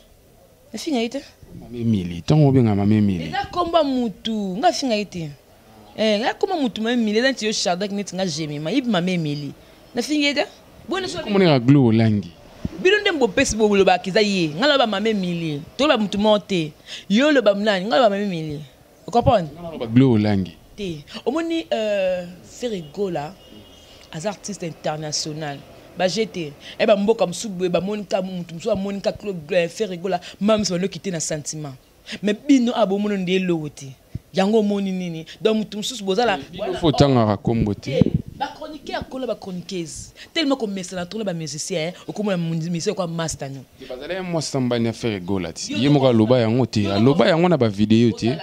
S3: na finga ite
S2: mame mili tango benga mame mili
S3: eza komba mutu nga finga ite nga koma mutu mame mili eza nti yo chardak neti nga jemima yibi mame mili na finga ite bona so
S2: comment nga glow langi
S3: bino nde mbopesi boloba kiza ye nga loba mame mili to loba mutu monte yo loba mnani nga loba mame mili vous comprenez
S2: nga loba glow langi
S3: te omoni Ferregola as artiste international ba jeté e ba mboka msubu ba monika mutu msubu monika Claude Ferregola mam so no quitter na sentiment mais bino abomono nde loti yango moni nini donc mutu msubu bozala
S2: il faut tanga kombo te
S3: ba chroniqueur kola ba chroniqueuse tellement comme mesala tourner ba musicien o comme musicien quoi master no
S2: bazala moi samba na Ferregola ti ye moka loba yango te loba yango na ba vidéo te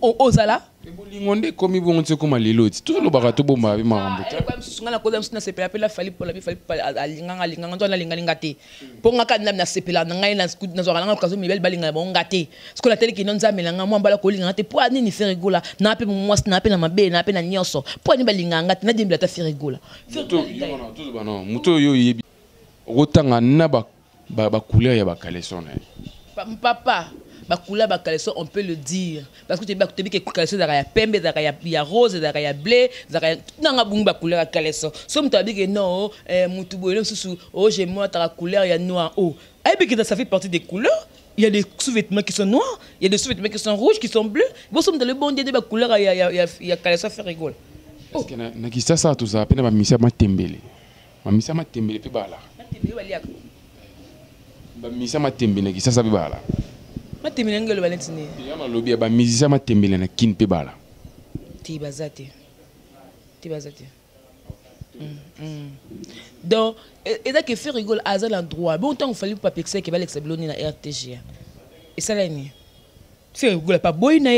S3: ozala
S2: bolingonde komi bongo koma lelo ti tout lobaka to bomba bi marambo ta
S3: kwa msusunga na koza msuna sepela pela fali pola bi fali alinganga ndo na linga te ponga ka na sepela na ngai na zora nga kazo mibel balinga bonga te sko la tele ki non zamela nga mwambala ko linga te po ani ni Ferregola na pe mwasi na pe na mabe na pe na nyoso po ani balinga nga te na dimbla ta Ferregola muto
S2: yo yebi rotanga na ba couleur ya ba caleçon
S3: papa ba couleur ba caleçon on peut le dire parce que tu bi que caleçon da ya pembe da ya rose da ya bleu da ya nanga bungu ba couleur caleçon so mta bi que non mutu boyo susu oh j'ai moi ta couleur ya noir oh et bi que ça fait partie des couleurs. Il y a des sous-vêtements qui sont noirs, il y a des sous-vêtements qui sont rouges, qui sont bleus. Vous sommes dans le bon dieu de la couleur, il y a caleçon Ferregola.
S2: Est-ce que na kisa ça tout ça pena ba misa matembele. Ma misa matembele pe bala.
S3: Matembele bali ak.
S2: Ba misa matembele kisa ça pe bala.
S3: Matembele ngelo balentini.
S2: Ya ma lobi ba misa matembele na kin pe bala.
S3: Ti bazate. Donc, et là que Ferregola a l'endroit. Bon temps il fallait pas pexer que va l'exabloni na RTG. Et ça là ni. Ferregola pas boy na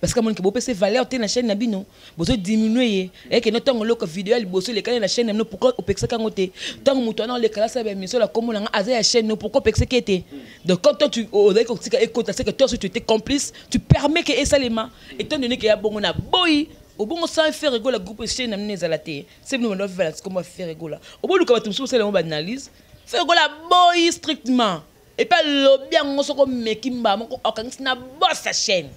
S3: parce que mon que bo pese valeur te na chaîne na bino. Bozo diminuer et que notre temps le vidéo il bosso les canaux na chaîne no pourquoi o pexer kangote. Tant muto na le kala ça ben mission la comme na aza ya chaîne no pourquoi pexer qui était. Donc quand tu au dès que tu écoutes c'est que toi si tu étais complice, tu permets que ça les mains étant donné qu'il y a bon na boy au bon sans Ferregola groupe chaîne na nezalate. C'est nous on va comment Ferregola. Au bon ka batumso c'est on analyse. Ferregola boy strictement. Et pas le bien on se comme mekimba mon okangi na boss sa chaîne.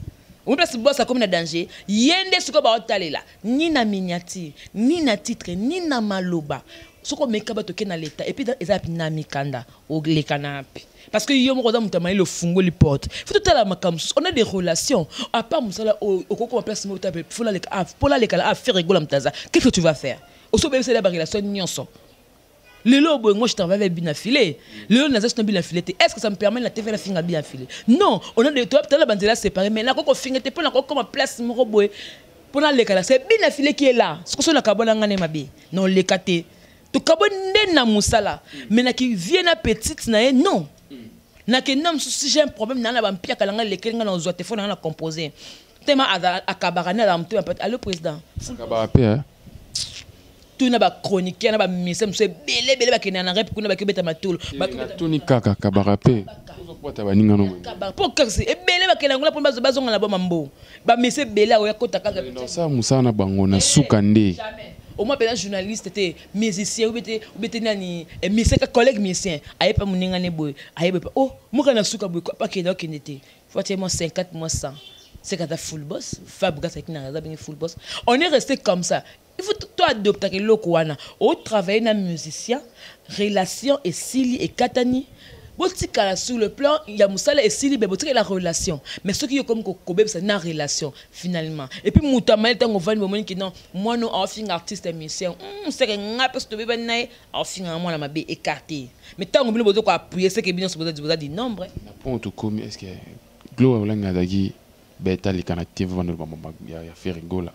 S3: On place boss comme na danger. Yende ce ko ba otalela. Ni na miniature, ni na titre, ni na maloba. Ce ko mekaba to ke na l'état et puis ezap na mikanda au le canapé. Parce que yo mo ko mutama le fungo li porte. Faut tout la makam. On a des relations. À part musala au ko place mo tape faut la le pour la le kala Ferregola mtaza. Qu'est-ce que tu vas faire? Au so c'est la relation nyonso. Le lobo, moi je travaille avec bien affilé. Le lobo, je suis bien affilé. Est-ce que ça me permet de la TV la finga bien affilé? Non, on a des toi, tu as la bandela séparée, mais là, quand on finit, tu peux encore comme place mon robot. Pour les cas, c'est bien affilé qui est là. Ce que c'est la carbone en gagne ma vie. Non, les catés. Tu carbone n'est na moussala. Mais na qui vient à petite, non. Na qui non, si j'ai un problème, na la vampire, quand on a les quelqu'un dans le téléphone, on a composé. Tellement à Cabarana, allô président.
S2: Cabarapé,
S3: tout na ba chroniquer na ba mise mse belé ba kena na rep kuna ba kebeta matulu
S2: ba tout ni kaka kabarape pour ta baninga no
S3: pour que c'est belé ba kena ngula pour ba zonga na ba mambo ba mise belé o yakota kaka
S2: non ça musana bango na sukande
S3: au moins ben journaliste était musicien ou bete nani musicien collègue musicien aye pa muninga ne boy aye ba oh muka na suka boy pa kena kenete fortement 50 mois 100 c'est quand full boss Fabga c'est qui na bien full boss on est resté comme ça. Il faut toi adopter que l'okwana au travail na musicien relation et sili et katani botika sur le plan il y a musala et sili be botika la relation mais ce qui est comme kobe c'est na relation finalement et puis mutama tango vani bomoni ki non moi no offing artiste et musicien c'est que nga parce que be na offing moi na mabe écarté mais tango bino bozo ko appuyer c'est que bino so bozo di nombre
S2: na point to comme est-ce que gloire la ngadagi beta les canatiers vont nous faire rigoler.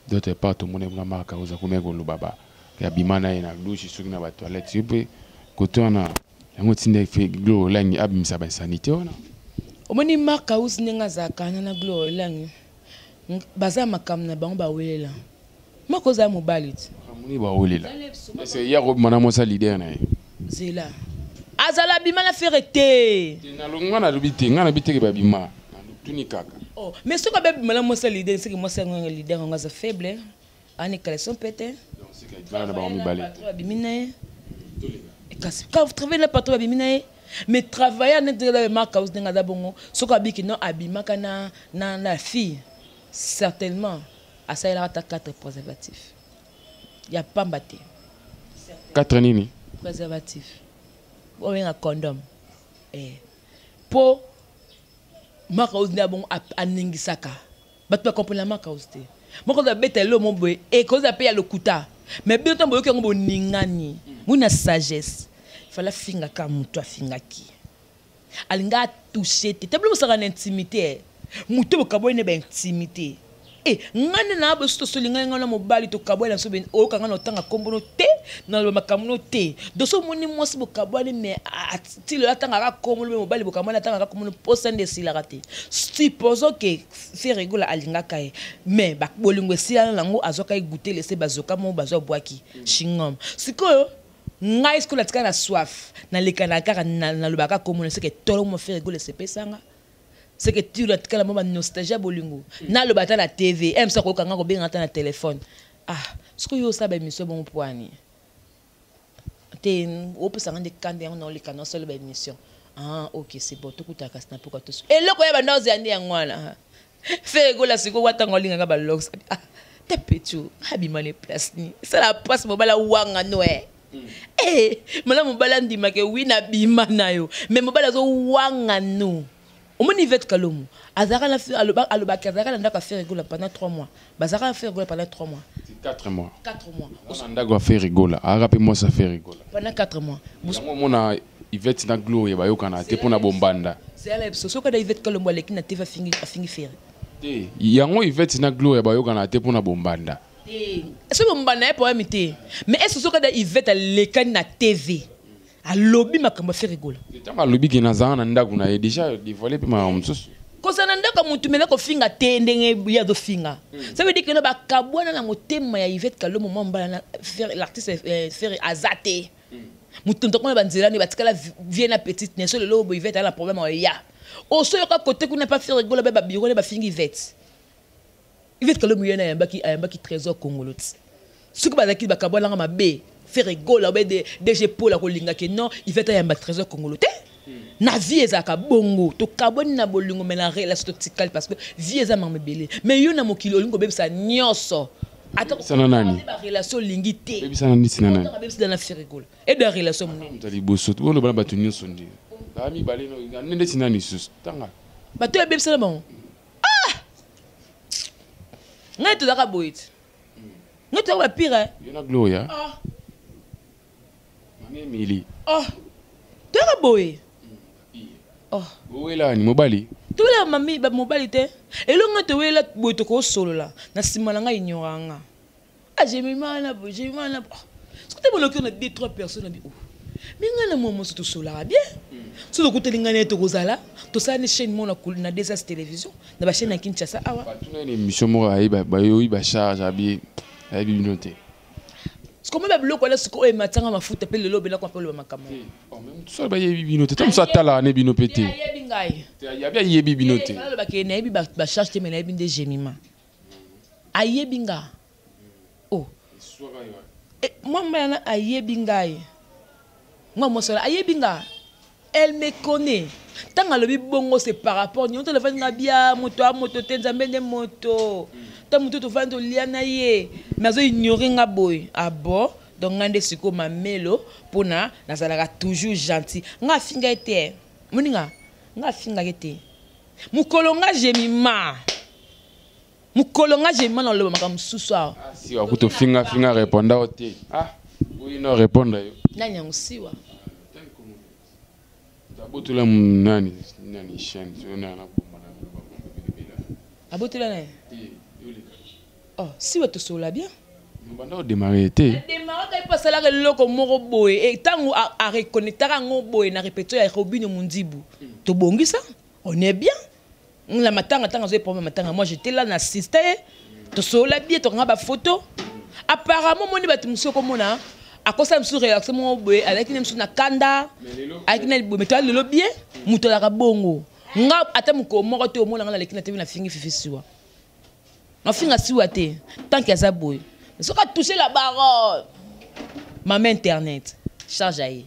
S2: D'autre part, tout le monde est marqué aux accommodements le baba. Il y a bimana et la douche sur la toilette. Tu peux côté on a on tient fait glo langue abim sa sanité on a.
S3: Au moins ni marqué aux n'enga zakana na glo langue. Baza makam na bamba welela. Mako za mobalit.
S2: Amuni ba welela. C'est hier au manamo sa leader na.
S3: Zela. Azala bimana ferete.
S2: Na longa na lubite ngana biteke ba bima. Tunikaka.
S3: Oh, mais ce que bébé madame moi c'est leader, c'est que moi c'est un leader on a faible. Ani collection pété.
S2: Donc c'est que bana ba mi balé.
S3: Bimina. Quand vous travaillez le patron bimina, mais travailler dans la marque house n'enga bongo, ce que biki non abima kana na la fille. Certainement, à ça il a 4 préservatifs. Il y a pas mbaté.
S2: 4 nini?
S3: Préservatifs. Ou un condom. Pour marque house n'a bon aningisaka. Bah tu comprends la marque house té. Moi quand bête le mon boy et quand ça paye le kuta. Mais bien tant boy que on ningani. Muna sagesse. Il fallait finga ka muto finga ki. Alinga toucher té. T'as plus ça en intimité. Muto bokaboy ne ba intimité. Ngane na ba sto solinga ngana mobali to kaboy na so ben o kanga no tanga kombono te na lo makamuno te. Do so moni mo si bokaboy me ti lo tanga ka kombono me mobali bokamana tanga ka kombono posende silarate. Supposons que faire rigola alinga kai mais ba bolingo sila lango azoka goûter laisser bazoka mo bazo boaki shingom. Sikoyo ngai skola tika na soif na lekana kaka na lo baka kombono c'est que tolo mo faire rigola se pesanga. C'est que tu as la moment nostalgie bolingo na le bata la TV aime ça ko kanga ko benga ta na téléphone ce que yo ça ba émission bon poani te o peut s'en de kande on le canon seul ba émission OK c'est bon tout kuta ka snap ko tous et loko ya ba noze andi ya ngwana fe go la siko wata ngolinga ka ba logs te petu habi mane place ni c'est la place mobala wanga noe mala mobala ndima ke wina bima na yo mais mobala zo wanga no. Au moins, il va être calme. Azara l'a fait, Azara l'a fait rigoler pendant 3 mois. Bazara l'a fait rigoler pendant 3 mois.
S2: 4 mois.
S3: 4 mois.
S2: On a fait rigoler. Rappelez-moi, ça fait rigoler.
S3: Pendant 4 mois.
S2: Moi, il va être dans gloire. Il va y avoir des pour la bombanda.
S3: C'est la chose. Ce que il va être calme, il va être fini faire.
S2: Il y a un il va être dans gloire. Il va y avoir des pour la bombanda.
S3: Est-ce que bombanda est pour imiter? Mais est-ce que il va être l'écran na TV? A lobby makamba fait rigoler.
S2: Tama lobby qui nazana ndaku na déjà dévoilé pe ma msusu.
S3: Kosa ndaka mutu mena ko finga te ndenge ya do finga. Ça veut dire que no ba kabwana na motema ya Yvette Kalo moment mbala na faire l'artiste faire azate. Mutu ntoko na banzela ni batikala vie na petite ne so le lobo Yvette a la problème ya. O so yoka côté ku na pas faire rigoler ba biro ba finga Yvette. Yvette Kalo muyena yamba ki trésor congolais. Ce que ba zaki ba kabwana nga mabe. Faire rigoler DG Paul la kolinga ke non il fait un trésor congolais na vie ezaka bongo to kaboni na bolingo mais la relation toxique parce que vie eza mamebele mais yo na mokili olingo bebisa nyonso ata
S2: sana nani
S3: ba relation lingité
S2: bebisa nani sinana
S3: bebisa na faire rigoler et de relation mon
S2: mutali boso to lo bana batu nyonso ndi ami balé no nende sinani sus tanga
S3: bato bebisa na bon ngai to daka boit ngai to ba pire
S2: yo na gloria Emily.
S3: Tu es boy.
S2: Là, ni mobali.
S3: Tu es là, mami, mobali te. Et là, tu es là, boy, tu es solo là. Na simalanga ignoranga. J'ai mis mal là, j'ai mis mal là. Est-ce que tu es bloqué on a 2-3 personnes mais ngana momo surtout solo là bien. Si tu écoutes l'ingane to kozala, to ça ni chaîne mon na des télévision, na ba chaîne na Kinshasa awa.
S2: Tu as une émission mo ba yo ba charge abi bibliothèque.
S3: Comment va bloquer là ce qu'on est matanga mafuta pe le lobe na ko pelo makamo.
S2: Oh même tout ça ba yebi noté. Tam ça tala ne bino pété.
S3: Ya yebi ngai.
S2: Ya bien yebi binoté.
S3: Là ba ke na yebi ba charge te me na yebi de gemima. Ayebi nga. Oh. Moi mbana ayebi ngai. Moi sola ayebi nga. Elle me connaît. Tant que le bongo c'est par rapport nous téléphone na bia moto tenzambe de moto. Ta moto to vando liana ye. Mais zo ignorer nga boy. Ah bon donc ngande siko mamelo pona nazalaka toujours gentil. Nga finga été. Moninga. Nga finga été. Mukolonga jemima. Mukolonga jemima na lo makam suswa.
S2: Ah si wa kuto finga répondre au té. Ah oui non répondre yo.
S3: Nani ngusiwa.
S2: D'abord tout la nani chaîne sur na
S3: abotela na oh si bato sola bien
S2: banda démarrer té
S3: démarrer kay pasala ke loko moko boy et tango a reconnecter ngo boy na répétition ya Robinho Mundibu to bongisa on est bien la matanga tanga zo problème matanga moi j'étais là na assister to sola bien to ngaba photo apparemment moni bato musoko mona akosa msu réaction mo boy avec ni msu na kanda avec na boy mais to lelo bien muto la bongo nga ata muko moko to mona ngala lekina TV na fingi fifi siwa na finga siwa te tant qu'il y a ça boy mais ça va toucher la baronne ma main internet charge aïe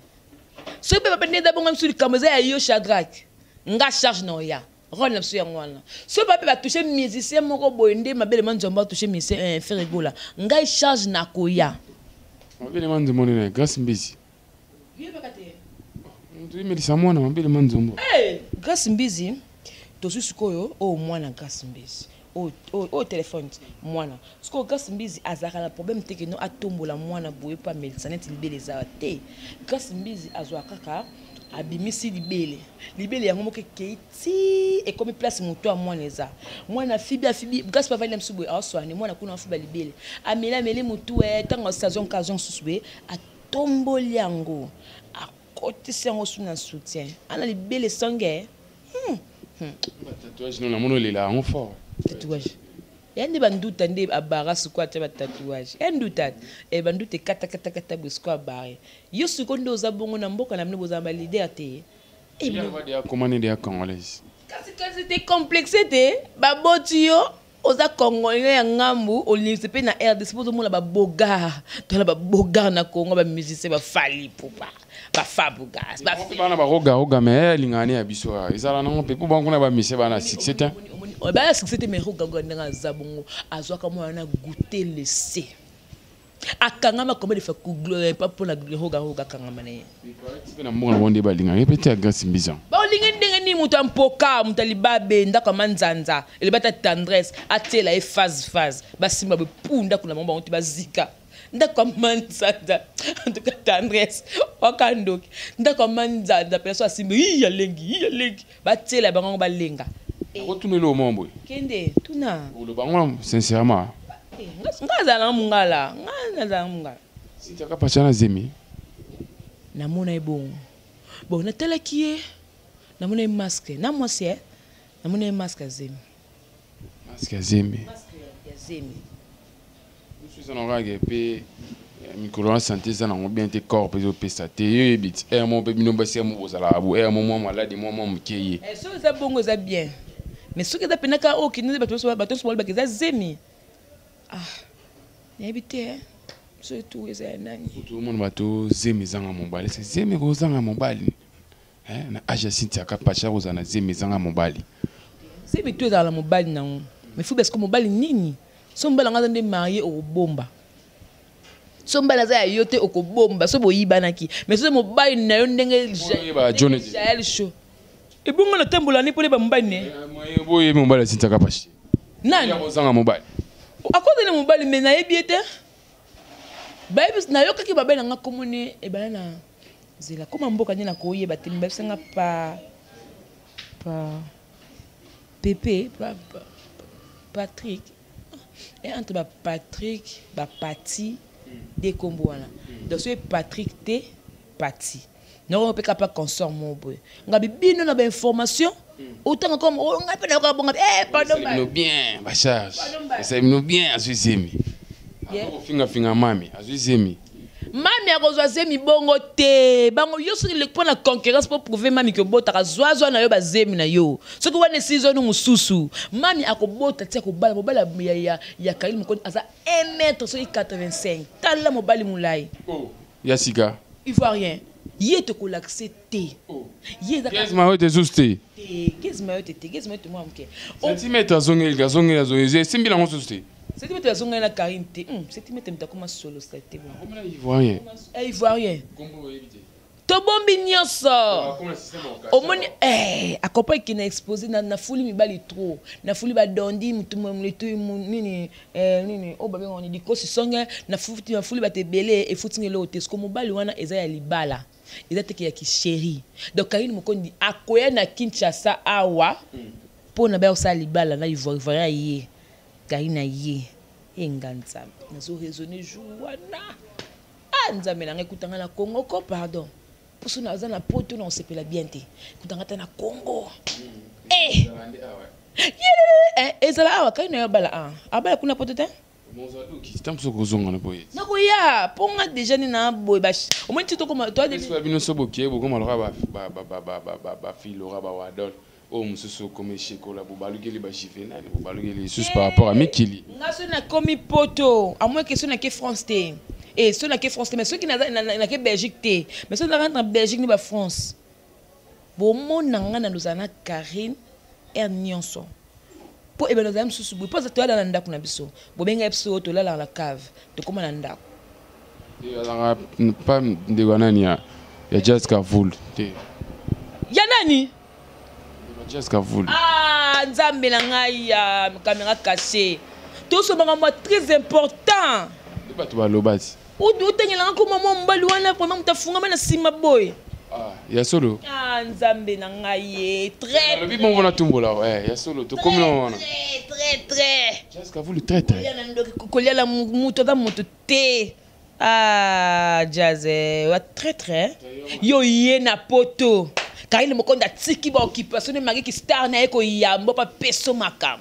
S3: ce peut pas venir d'abord sur le caméra ya yo Shadrach nga charge no ya ron na suya ngwana ce peut pas toucher musicien moko boy ndé ma belle manzomba toucher musicien faire rigola nga charge na koya
S2: ma belle manzomba na grâce mbizi yo pas kate tu me dis mwana ma belle manzomba
S3: grâce mbizi to susukoyo o mwana grâce mbizi au téléphone mwana parce que grâce mbizi azaka na problème te que no atombola mwana boye pa médecin net libele za te grâce mbizi azwa kaka abimisi libele yango moko keiti et comme place moto a mwana eza mwana fibi grâce pa vale msubo aswani mwana kuna fiba libele amela mele moto tango station occasion susube atomboli yango akotisi yango suna soutien ana libele sangue
S2: tatouage non na mono lela en fort
S3: tatouage yandi banduta nde abara sukwa ta tatouage enduta banduta kata busko abare yo suko ndo za bongo na mboka na mne bozamba leader te
S2: va dia commander des congolais
S3: kasi te complexé te baboti yo oza congolais ya ngambu olinsepe na RDC pozo mona babogar to na babogar na Congo ba musicien ba fali pupa ba fabugas ba
S2: bana ba roga mais lingani ya biso ezala na mpe po bango na ba mise bana succès te
S3: ba succès te mais roga ndanga zabongo azwa ka mwana goûter laisser akangama comme de fa ku gloire pas pour la roga kangama ne
S2: na mbona bonde ba lingani pete grâce mbizan
S3: ba lingi ndenge ni mutu ampoka mutalibabe ndaka manzanza ele bata tendresse atela e phase basimba be punda kuna mamba onti bazika ndako manzanza en tout cas tendresse wakandoki ndako manzanza peso asimba ya lengi batela bango balenga
S2: otunelo mombo
S3: kende tuna
S2: ulo bango sincèrement
S3: ngazala mungala
S2: sitaka pachana zemi
S3: namona ebongo bon natelaki ye namona masque na mwasi namona masque azemi
S2: nous on aura pe micro santé ça na bien te corps peso pesa te yo ebit mon pe bino basi mo bozala abo mon malade mo mukeye
S3: so ça bongo ça bien mais ce que ça penaka o ki bato so ba za zemi n'habité surtout les nani
S2: tout le monde bato zemi zanga mobali c'est zemi ko zanga mobali na aja sintia kapacha ko zana zemi zanga mobali
S3: zemi tu za la mobali na mais faut parce que mobali nini so mbala nga ndé marié au bomba so mbala za yote okobomba so boyibanaki mais so mobali na yo ndenge
S2: ba Johnny
S3: Jael show e bongo na tambola ni pole ba mobali ne
S2: boye mobali sintia kapacha
S3: nani
S2: ko zanga mobali
S3: akoze ne mobali mais na yebiete baibis na yo kaki babela nga komone e bana na zela koma mboka ni na koyeba te mbesanga pa Pepe Patrick et entre Patrick Pati de Komboana donc c'est Patrick T Pati non on peut pas consort mon boy ngabi bino na ba information autant comme on nga pena ko bonga pardon
S2: ba bien ba charge c'est nous bien azuzemi finga mami azuzemi
S3: mami akozwa zemi bongo te bango yo soki le point la concurrence pour prouver mami que bota kazwa na yo bazemi na yo soki wana season mususu mami akobota tia ko bala ya Kaili Mokoni aza 1 m soki 85 tala mobali mulai
S2: ya sika
S3: ivoirien yete ko l'accepter yeza
S2: qu'est-ce ma hote juste
S3: qu'est-ce ma hote moi mke
S2: centimètre zongeli simbi la ngosuste
S3: centimètre zongeli na Karim te centimètre mtakoma solo c'était bon
S2: comme ivoirien
S3: ivoirien to bombi nyonso omoni akopa ki na exposé na fuli mibali trop na fuli ba dondi mutu nini o ba bengo ni dikosi songa na fuli ba tebele e futingelo te sko mobali wana eza ya libala eza teke ya ki chéri donc Kaili Mokoni akoya na Kinshasa awa pona ba osala libala na ivoirien ye Karina ye enganza nazo raisonner jouana nzambe na ngekutanga na Congo ko pardon pour ça naza na poto na osepela bien te kutanga ta na Congo ezala awa Karina yo bala abala kuna poto te nakoya ponga déjà ni na boy ba au moins tu to comme toi
S2: de bino soboke boko malora ba filora ba wadol o mususu comme chocolat bo balugeli ba chifena bo balugeli sus par rapport à Mikili
S3: ngaso na komi poto à moins que ce na que France te et ce na que France te mais ceux qui na que Belgique te mais ceux na rentre en Belgique ni ba France bo monanga na lozana Karine Nyonso po ebe na zamu susu po za to ala na ndako na biso bo benga episode to la la cave to koma na ndako
S2: ala pas de wanani ya Jessica Voul te
S3: ya nani
S2: Jessica Voul
S3: nzambe na ngai ya caméra cachée to so banga moi très important
S2: de bato ba lobati
S3: o tengela ko mama mbali wana pour même tafunga na sima boy
S2: ya solo
S3: nzambe na ngai très
S2: le bi bon vona tumbola ya solo to comme non
S3: très
S2: Jessica Voul très
S3: ya na ndoki kolia la muto da muto te Jazz wa très yo ye na poto car il me compte tiki ba occupation de mari qui star na eko yambo pa peso makam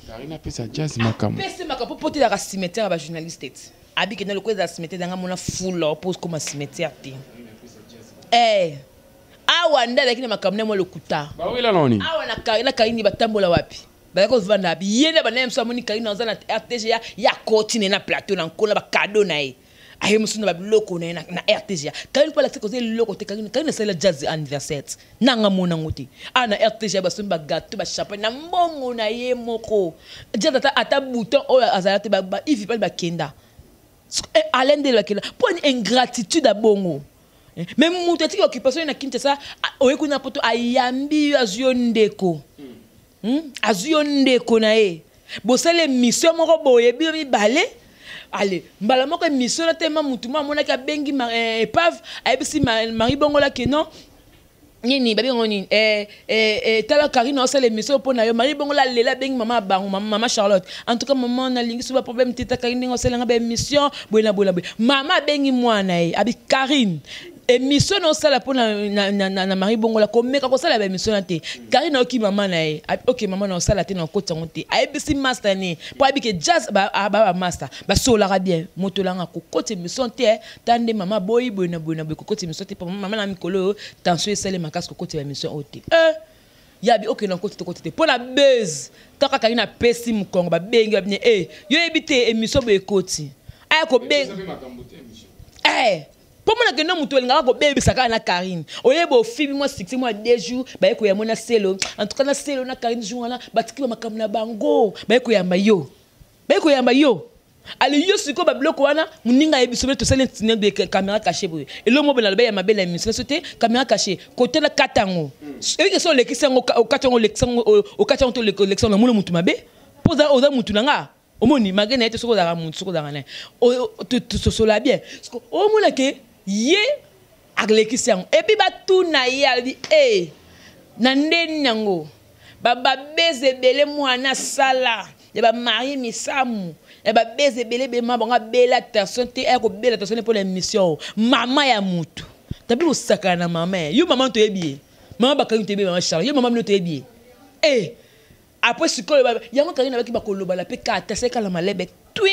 S2: Karina pesa Jazz makam
S3: peso makam pour porter la cimetière ba journaliste abi ke na le ko za cimetière danga mona full pose comme cimetière te awa ndala kini makam na mo lokuta
S2: ba wila noni
S3: awa na Karina batambola wapi ba ko vanda abi yene ba na mso moni Karina ozana RTG ya continue na plateau na nkola ba cadeau na ye aye musuna ba loko na RTG Karina pala tse koze loko te Karina sala jazz anniversaire nanga mona ngote ana RTG ba somba gâteau ba champagne na mbongo na ye moko jazz ata bouton o azalate ba ivi pa ba kenda Alain de la kenda pour une ingratitude à bongo. Même moutati occupation na Kinshasa oyekuna poto ayambi aziondeko aziondeko na e bosale mission moko boye bi balé allez mbala moko mission na tema mutuma mona ka bengi epave ayebisi mari bongola ke non nini babi ngoni tala Karina osale mission pona yo mari bongola lela bengi mama Charlotte en tout cas maman na lingi suba problème tita Karina osale nga mission boina mama bengi mwana e abi Karine émission non ça la pour na mari bongola komeka ko sala ba émission te Karina oki maman na e OK maman na sala te na ko tsango te ABC master ni pour abi ke jazz ba master ba sola bien moto langa ko kote émission te tande maman boy boina ko kote émission te pour maman na mikolo tension sele makas ko kote émission ote yabi OK na kote te pour la buzz taka Karina pesi mukongo ba bengi ba bien yo ebite émission bo ekoti ay ko be pour moi que non muto linga ko bébé saka na Karine oyebo fibi moi 6 mois 2 jours ba eko ya mona selo en tout cas na selo na Karine jour na batiki ba makam na bango ba eko yamba yo ali yo siko ba bloko wana muninga yebiso to sele tinel de caméra cachée boye et le mobile na ba ya mabela émission c'était caméra cachée côté na katango et que sont les qui sont au katango to l'élection na muno mutu mabe poza oza mutu nanga omoni magana ete soko da mutu soko da na to sola bien o mona ke ye aglekisian et puis ba tout na ye albi na ndeni nango ba beze bele mwana sala e ba mari misamu e ba beze bele be mabonga bela attention te e ko bela attention pour l'émission mama ya mutu tabi usaka na mama yo mama to ebie mama ba kan te be mama Charles yo mama no to ebie après ce que yango Karina ba ki ba koloba la pe ka tase kala malebe tui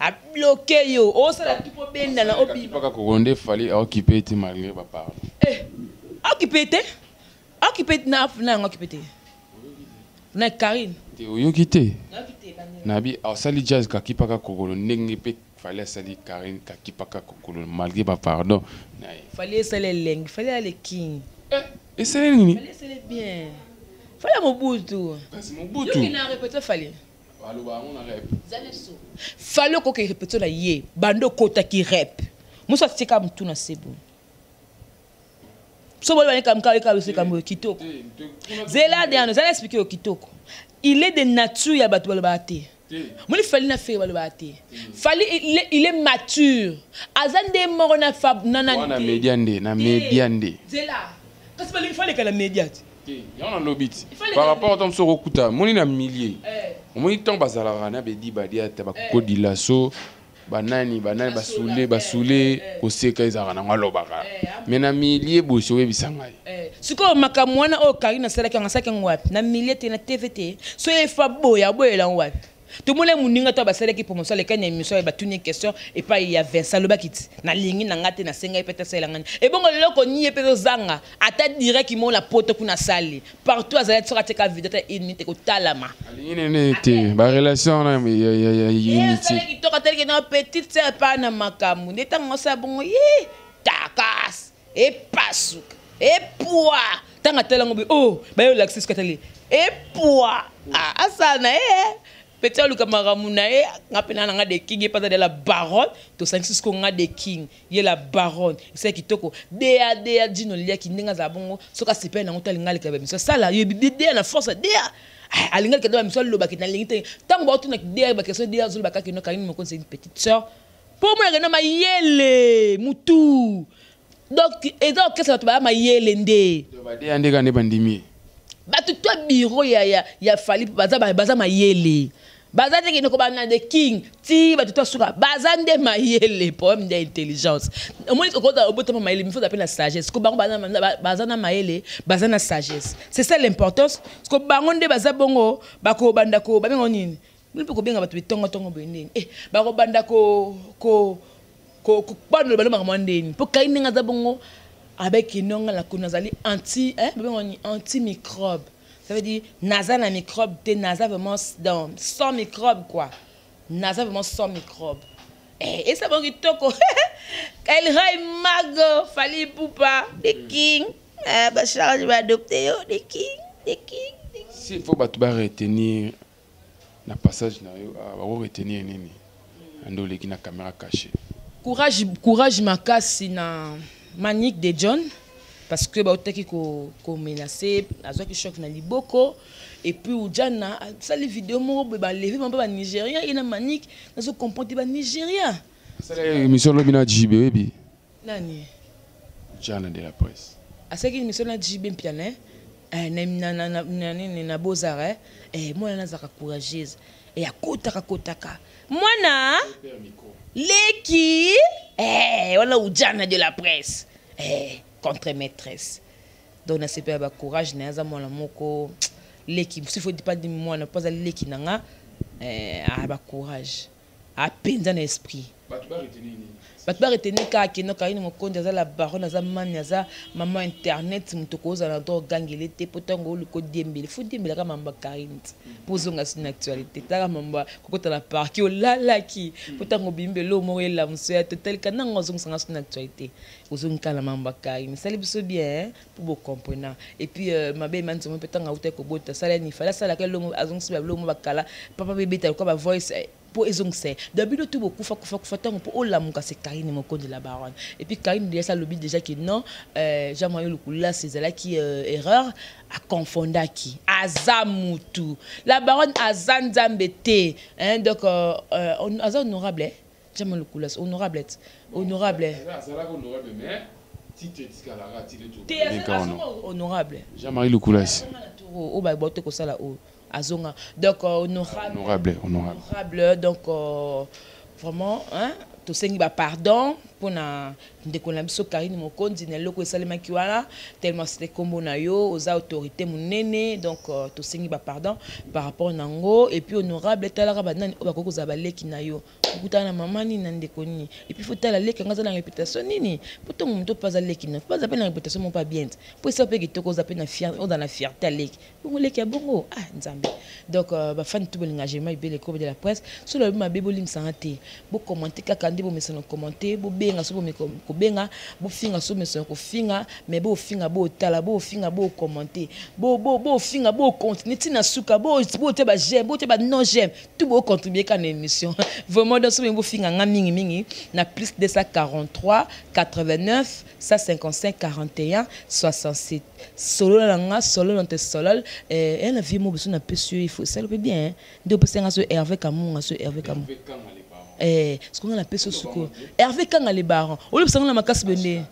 S3: a bloqué yo o sala tipo benda na obi
S2: pas ko gonde fallait occuper te malgré ba parole
S3: occuper na occuper na Karine
S2: te yo kité nabi au sali jazz ka kipaka kokolo ndenge pe fallait sali Karine ka kipaka kokolo malgré ba pardon
S3: fallait sali leng fallait aller king
S2: et c'est nini
S3: fallait sali bien fallait Mobutu
S2: c'est Mobutu
S3: yo na répéter fallait
S2: allo ba on a rep
S3: zaneso fallait ko ke répéter la ye bando kota ki rep musa tika mtu na sebu so bolo bani kam se kam kitoko zela de ano zala expliquer au kitoko il est de nature ya batu balo baate moni fallait na faire balo baate fallait il est mature azande moro na fab nana
S2: na mediande zela
S3: kasi bali fallait que la médiate
S2: a un lobby. Par rapport à ton sorokuta, mon ina millier. Mon temps bazala rana be di badia tabako di lasso. Banani basule oseka ezara na ngalobaka. Mena millier boso we bisangai.
S3: Siko makamwana o Karine Seleka ngasaka ngwapi na millier te na TVT. So e fa boya boyela ngwapi. Tout le monde moninga to basale ki promotion le kanya émission e batuni question et pas il y a Vincent Lobakiti na lingi na ngate na senga epeta sala ngani e bongo loko ni epezo zanga ata direct ki mo la poto kuna sali partout azala tsora teka video ta unité ko talama
S2: alingi ne te ba relation na unité
S3: sala ki to ka tele na petite sœur pa na makamu ndeta ngosa bongo yi takas e pasu e poa tanga tele ngobi oh ba yo laxis ka tele e poa asana Petit le camaramuna ngapena nga de king pas de la baronne to 56 ko nga de king ye la baronne c'est qui toko dea dino lia ki ndinga za bongo soka sipe na ngota linga le kabe so sala ye dea na force dea alinga ke do miso lo ba ki na lingite tango ba tuna dea ba ke so dea zulu ba ka ki no Karine Moko c'est une petite sœur pour moi na mayele mutu donc et donc que ça va ma yele ndé
S2: ba dea ndeka ne bandimi
S3: ba tout bureau ya fali baza mayele baza te ko bana de king ti ba tout suka baza nde mayele problème d'intelligence au moins ko da obota mayele il faut appeler la sagesse ko bango baza na mayele baza na sagesse c'est ça l'importance ko bango nde baza bongo bako banda ko ba bengo nini nipe ko benga batu bitongo bendeni ba ko banda ko bando bana mamandeni po Karine ngaza bongo avec inonga la kunazali anti-microbe. Ça veut dire NASA na microbe, t'es NASA vraiment sans microbe quoi. NASA vraiment sans microbe. Et ça bon toko. Elle ray mago, fali poupa, the king. Bah charge va adopter yo, the king.
S2: S'il faut battre retenir na passage na yo, va retenir nini. Ando leki na caméra cachée.
S3: Courage makasi na Manique de John parce que ba otaki ko menacer azo ki choc na liboko et puis ujana ça les vidéos mo ba lever ba Nigérien ina Manique nazo comprendre ba Nigérien
S2: ça la émission lo bina JB bi
S3: nani
S2: jana de la presse
S3: asaki émission na JB piané na bozare moi na zaka courageuse et akotaka mwana leki voilà ujana de la presse contre maîtresse donc na sepe ba courage na za mwana moko leki s'il faut pas dire moi na pas leki nanga ba courage a penza na esprit batu ba retenir ka kino Karine Moko za la baronne za mani za maman internet mutoko za na to gangele te potango le ko diembele fu diembele ka mamba Karine pozonga sur actualité ta mamba kokota la parki o la ki potango bimbelo mo la mso total kana ngozonga sur actualité ozonga la mamba Karine ça biso bien pour vous comprendre et puis mabe man somo petanga uta ko bota sala ni fala sala ka lo azonga si lo mo bakala papa bébé ta ko ba voice pour ezongse d'habitude tout beaucoup kufa tant pour olamuka c'est Karine Moko de la baronne et puis Karine déjà lobby déjà que non Jean-Marie Lukula c'est là qui erreur à confondre qui azamutu la baronne azanzambete hein donc honorable Jean-Marie Lukula honorable
S2: mais titre tiskalara
S3: honorable
S2: Jean-Marie Lukula
S3: o ba bote ko sala o azonga donc honorable donc vraiment hein to sengi ba pardon pona ndeko na biso Karine Moko ndine loko esalema kiwana tellement c'était combo na yo aux autorités munene donc to sengi ba pardon par rapport nango et puis honorable talaka banani obako za baleki na yo kutana mama ni na ndeko ni et puis faut tala leki ngaza na réputation nini poto muto pas leki na pas appel na réputation mon pas bien pour ça pe kitoko za pe na fier dans la fierté leki bongo leki bongo nzambe donc ba fan tout l'engagement ibele ko de la presse sur le ma bebolim santé bo commenter kaka ndebo mesana commenter bo benga so ko benga bo finga so mesana ko finga mais bo finga bo tala bo finga bo commenter bo finga bo continuer tina suka bo te ba j'aime bo te ba non j'aime tout bo contribuer kan émission vraiment dans ce bo finga nga mingi na plus de 143 89 155 41 67 solo langa solo dans tes solol et la vie mo besoin na peu il faut ça le bien de penser à ce Hervé Kamou ce qu'on appelle ce suko. Hervé Kanga les barons. On le sait dans ma casse bende.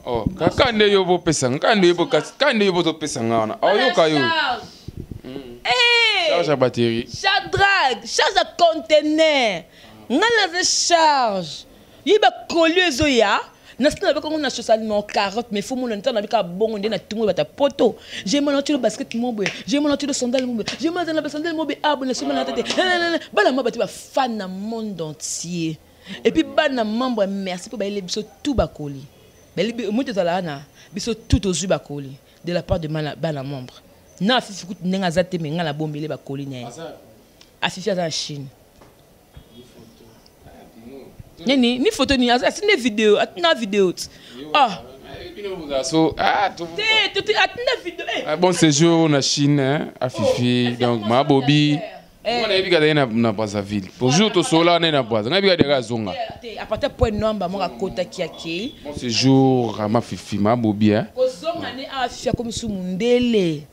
S2: Oh, quand ne yobo pesang, quand ne yobo pesang, oh yo kayo. Charge à batterie.
S3: Charge drag, charge à conteneur. Ngala charge. Yiba collé zoya. Nasina avec on a socialement carotte mais faut mon entendre avec un bon on na tout monde bata poto. J'ai mon le basket mon boy. J'ai mon le sandal mon boy. J'ai mon le sandal mon boy abonné sur ma tête. Bala ma bati ba fan na monde entier. Et puis bana membre merci pour bailler biso tout bakoli. Beli mo te zala na biso tout aux bakoli de la part de bana membre. Na fifi kut nenga zate me ngala bombele bakoli nya. Afifi za Chine. Ni photo ni asine vidéo atuna vidéo ah
S2: bon séjour na Chine à Fifi donc ma bobi on a bigada na Brazzaville pour jour to sola na Brazzaville na bigada ga zonga
S3: à partir point nomba mo kota kiaki
S2: bon séjour à ma Fifi ma bobi hein
S3: ko zonga ni afia comme sumundele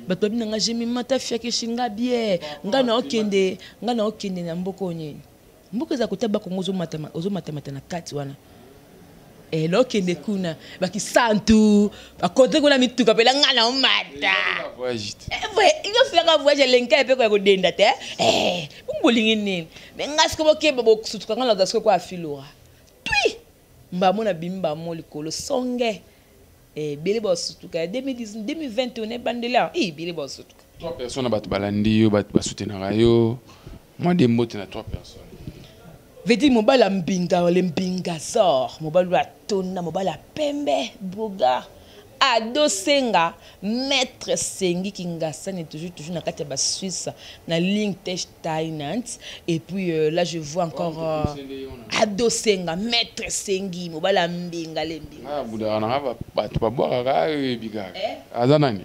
S3: bato binanga jemi mata fia ke shinga bien ngana okende na mboko nyeni mbuko za kutaba kongo zo matamata na kati wana lokende kuna baki santu bakote kuna mituka pela ngana umata iyo flaka voyage lenka epe ko denda te umbolingi nini bengasko boke babo kusutuka ngala zasko kwa afilora tui mbamona bimba mo likolo songe bele bosutuka 2020 on est bandela bele bosutuka
S2: 3 personnes batu balandi yo batu basutenaka yo moi des mots na 3 personnes.
S3: Vedi mobala mbinga le mbinga sort mobala tona mobala pembe boga ado senga maître sengi kingasa n'est toujours na kati ba Suisse na Liechtenstein et puis là je vois encore ado senga maître sengi mobala mbinga le mbinga
S2: ah buda na ba tu ba boka ka biga azanani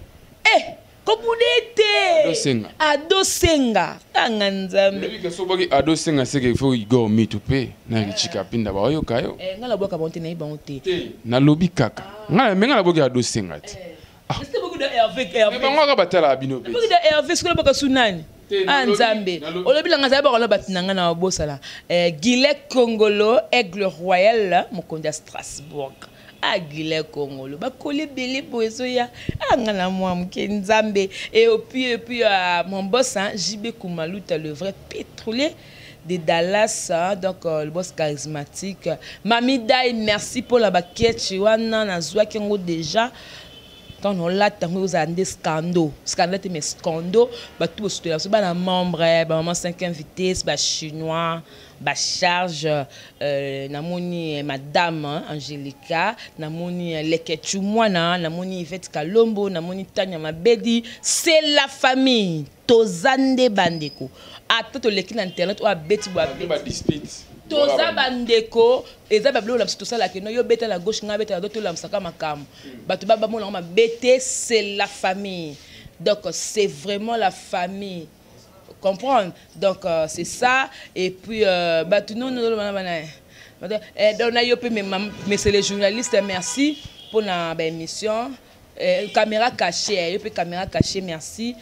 S3: Ado senga anganzambe
S2: lebi so boki ado senga seke faut go me to pay na kichika pinda ba yo kayo
S3: ngala boka bonte na ibonte
S2: na lobi kaka ngala menga boki ado senga ti
S3: c'est beaucoup de Hervé
S2: ba ngaka batala bino pe
S3: beaucoup de Hervé ce que boka sunani anzambe olobi langa za boka batinanga na bosala Guillet Congolo Aigle Royal mokonzi à Strasbourg Aguilé Congolo bakoli belé bozoya ngana moi mkenzambe et puis mon boss JB Koumalouta le vrai pétrolier de Dallas donc le boss charismatique Mami Dai merci pour la baquette wana nazwa kengo déjà quand on l'a tango aux andes scandale mais scandale ba tout soutenir so ba na membre ba maman 5e vitesse ba chinois ba charge namoni madame Angelica namoni Leketu mwana namoni Yvette Kalombo namoni Tanya Mabedi c'est la famille tozande bandeko ata to leki na internet o abeti bo abeti toza bandeko eza bablo la tout ça la que no yo beta la gauche nga beta la droite la msaka makam bato baba mona ma bete c'est la famille donc c'est vraiment la famille comprendre donc c'est ça et puis bato non donc na yo pe mais c'est les journalistes merci pour la émission caméra cachée yo pe caméra cachée merci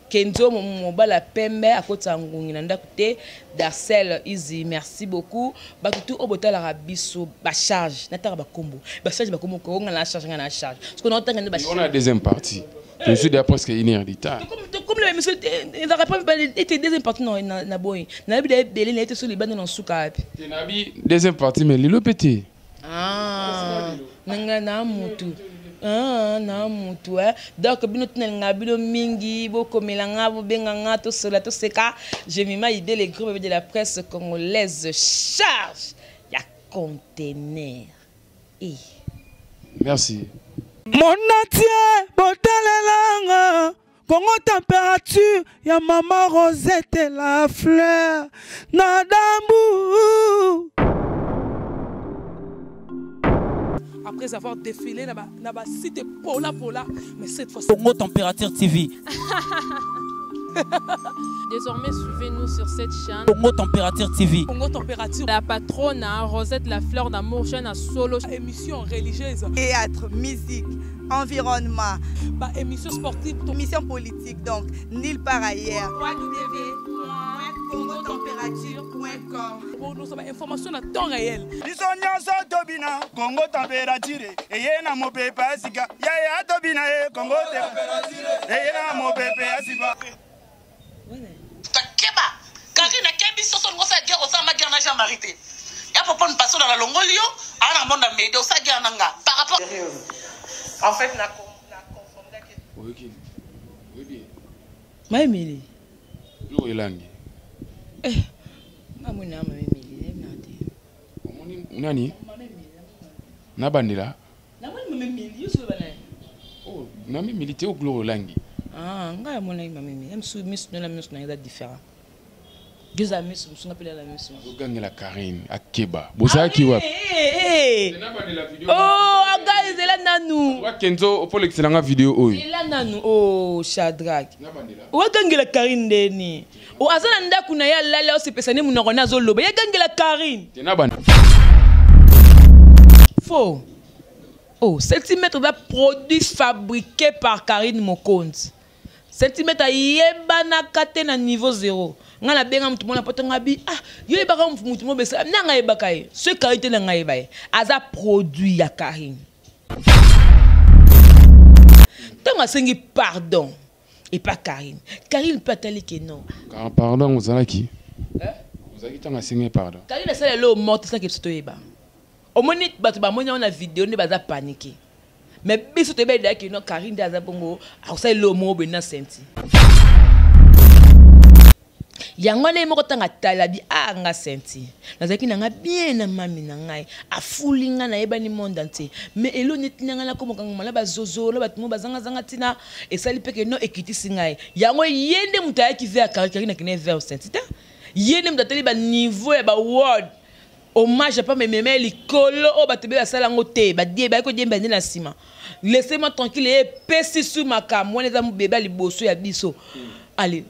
S3: Kenzo mobala pembe à côté ngungi na ndakute Darcel Easy merci beaucoup batutu obotala rabiso ba charge nataka ba kombo ba charge ba kombo ko ngana charge parce qu'on entend ngana ba charge
S2: on a deuxième partie je suis déjà presque 1 heure d'état
S3: comme le monsieur il va répondre était deuxième partie non na boy na bi de belé na était sur les bandes non souka
S2: api na bi deuxième partie mais lilo pété
S3: nanga mutu na mutu donc bino tunanga bino mingi boko melanga bo benganga to sola to seka je mima idée les groupes de la presse congolaise charge ya conteneur
S2: merci
S4: mon entier botalelanga Congo température ya maman Rosette la fleur nadambu.
S5: Après avoir défilé na ba site pola mais cette fois
S4: Congo Température TV.
S6: Désormais, suivez-nous sur cette chaîne.
S4: Congo Température TV.
S5: Congo Température.
S6: La patronne Rosette la fleur d'amour, chaîne à solo.
S5: Émission religieuse.
S7: Théâtre, musique, environnement.
S5: Bah, émission sportive.
S7: Émission politique, donc, nulle part ailleurs. www.congotempérature.com
S5: pour nous avoir information à temps réel.
S8: biso nyonso tobina Congo température eye na mopepe asika yaya tobina Congo température eye na mopepe asika
S1: takeba Karine kebi soso ngo sa guerre osama guerre na Jean-Marie te ya papa nous passons dans la longolio ana monde médo sa guerre nanga par rapport en fait na confondé que
S2: OK oui
S3: Maimili
S2: lo elangi
S3: Mamuna Maimili
S2: nani na bandela
S3: na Maimili yusu bana
S2: oh na milité au glo elangi
S3: nga mona Maimili miss na eza différent deux amis sont appelés la même chose
S2: ogangela Karine akeba bosaki wapi
S3: oh guys ela nanu
S2: wa kenzo opole excellent vidéo oyo
S3: ela nanu oh Shadrack ogangela Karine ndeni o azana ndaku na ya lala osepesani munoko nazo loba yagangela Karine
S2: tena bana
S3: faux oh centimètre de produit fabriqué par Karine Mokonzi centimètre yebana kate na niveau 0 nga na benga mutu mona potanga bi yo ebaka mutu mo besa na nga ebaka ye ce qualité na nga ebaye aza produit ya Karine tanga sengi pardon et pas Karine peut attali que non
S2: pardon ozalaki ozalaki tanga sengi pardon
S3: Karine ça le morte ça que to eba omoni batu ba monya na vidéo ne baza paniquer mais biso te be da que non Karine aza bongo ça le mo be na senti yango na moko tanga talabi nga senti nazaki nanga bien na mami na ngai afulinga na yebani monde entier mais elo netinanga na komo kangoma na bazozolo batimo bazanga zanga tina esali peke no ekitisi ngai yango yende mutaya ki vers Karine na kine vers senti ta yende mutateli ba niveau ya ba word hommage pas me meme likolo o batebe ya sala ngote ba die ba ko diemba na sima laissez-moi tranquille et pesi sur ma cam on est am bébé liboso ya biso allez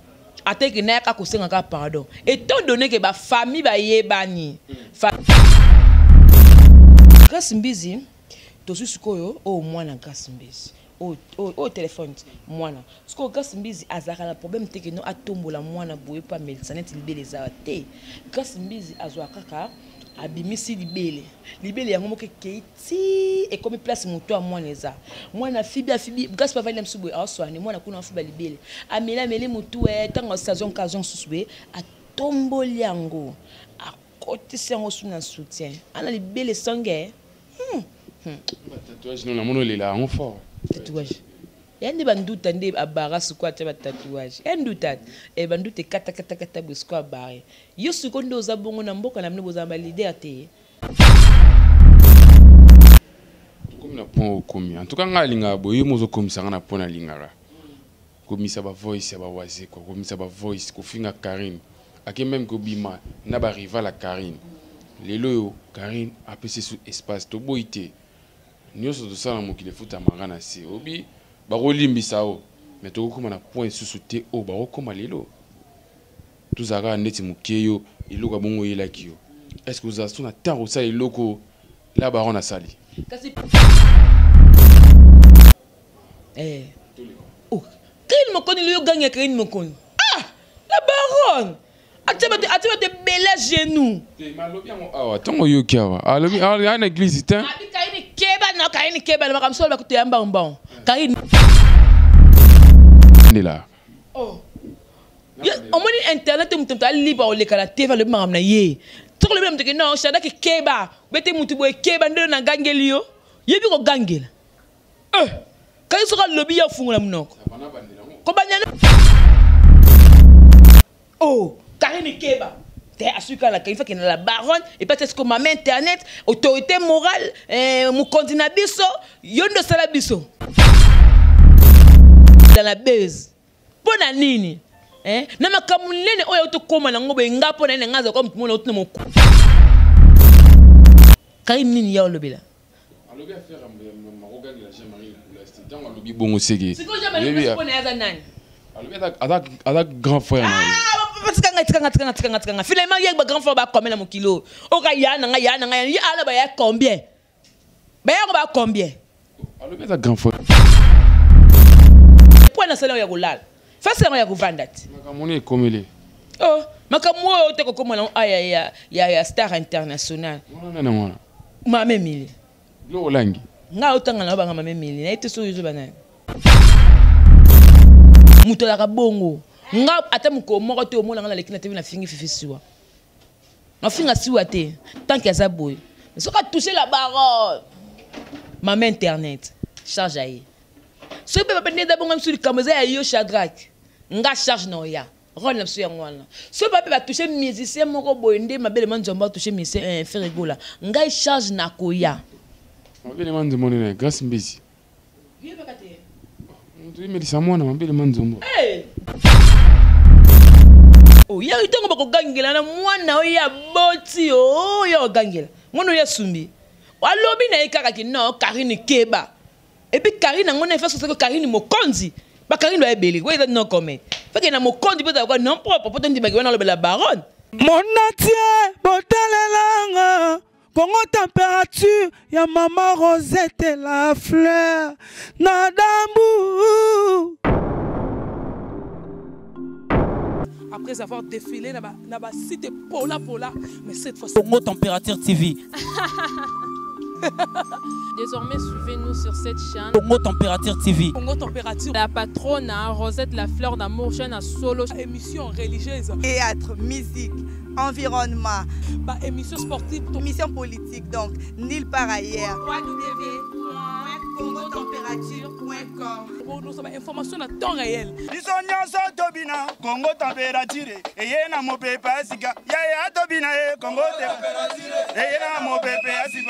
S3: ateke na ka kosenga ka pardon étant donné que ba famille ba yebani Grace Mbizi to susukoyo o mwana Grace Mbizi o téléphone mwana siko Grace Mbizi azaka na problème teke no atombola mwana boye pa médecin libele za te Grace Mbizi azwa kaka abimisi libele yango moke keiti et comme place moto a mwana eza mwana fibi Grace pavali msubu aswani mwana kuna fiba libele amela mele mutu tanga station occasion susube atomboli yango akotisi yango suna soutien ana libele sange
S2: tatouage non amono lela en fort
S3: tatouage yandi banduta nde abara sukwa ta tatouage enduta banduta kata busko abare yo suko ndo za bongo na mboka na mne bozamba leader te
S2: comme na point komi en tout cas nga linga boye mozo komisa na pona lingara komisa ba voice ya ba waze ko komisa ba voice ko finga Karine ake même ko bima na ba rival à Karine lelo yo Karine a pese sous espace to boité nyoso to sala mokile futa magana si obi barolimbisa o mais to ko na point sous te o ba ko malelo tuzaka neti mukeyo iluka bongo yela kiyo est-ce que vous avez na taro ça iloko la baron a sali
S3: kasi oh Karine Mokoni lui gagne Karine Mokoni la baronne atibate bela genou
S2: tongo yo kiawa alobi ana église tin
S3: Karine keba na makamso ba kutu yamba mbon Karine
S2: ndela
S3: omoni internet mutumta liba olekala teva le makamna ye toko le même que non Shadrack keba bete mutu boy keba ndo na gangeli yo yebi ko gangela Karine soka lobi ya fungula munoko ko banyana oh Karine keba te asuka la Karine fait la baronne et peut-être comme ma internet autorité morale mu continent biso yondo sala biso dans la base pona nini na makamulene oyo to koma na ngobe ngapo na ngaza kwa mtu mona utuna moko Karine nini ya olobela
S2: alobi affaire maroga de la Jean-Marie pour l'instant tant alobi bongo sege
S3: siko Jean-Marie ko na yaza nani
S2: alobi ada grand frère
S3: tikanga finalement il y a grand frère ba combien na mokilo o ka ya na ya ala ba ya combien ba ya ba combien
S2: alobi ada grand frère
S3: point na salaire ya golala face ya go vandati
S2: makamoni komele
S3: oh makambo oyo te kokomana ya star international mame mili
S2: lolangi
S3: nga otanga na banga mame mili na ite so yozo banani muto la bongo nga ata muko moko te omona nga na lekina te na fingi fifi siwa na finga siwa te tant que ça boy mais soka toucher la baronne mame internet charge ayi so pe pa ne da bongo sur kameza ya yo Shadrach nga charge na oya rôle na suya ngwana so pa pe ba toucher musicien moko boy nde mabele manzomba toucher musicien Ferregola nga charge na koya
S2: mabele manzomba ne grâce mbisi
S3: yeba kate
S2: ndu melisa mwana mabele manzomba
S3: oh ya itongo bako gangela na mwana oya boti oh ya gangela ngono ya sumbi walobi na ikaka ki no Karine Keba et puis Karine ngona fa so que Karine mokonzi ba Karine do ebeli we that no comment fait que na mokonzi peut avoir non propre peut ndi bagwana lo la baronne
S4: Monatie botalelanga Congo température ya maman Rosette la fleur Nadambu.
S5: Après avoir défilé na ba site pola mais cette fois
S4: Congo Température TV.
S6: Désormais, suivez-nous sur cette chaîne.
S4: Congo Température TV.
S5: Congo Température.
S6: La patronne Rosette la fleur d'amour chaîne à solo.
S5: Émission religieuse.
S7: Théâtre, musique, environnement.
S5: Bah, émission sportive.
S7: Émission politique donc. Nulle part ailleurs. www.congotempérature.com.
S5: Pour nous avoir information à temps réel.
S8: Bisonyanso tobina Congo température. Eye na mopepe asika. Ya tobina Congo température. Eye na mopepe asika.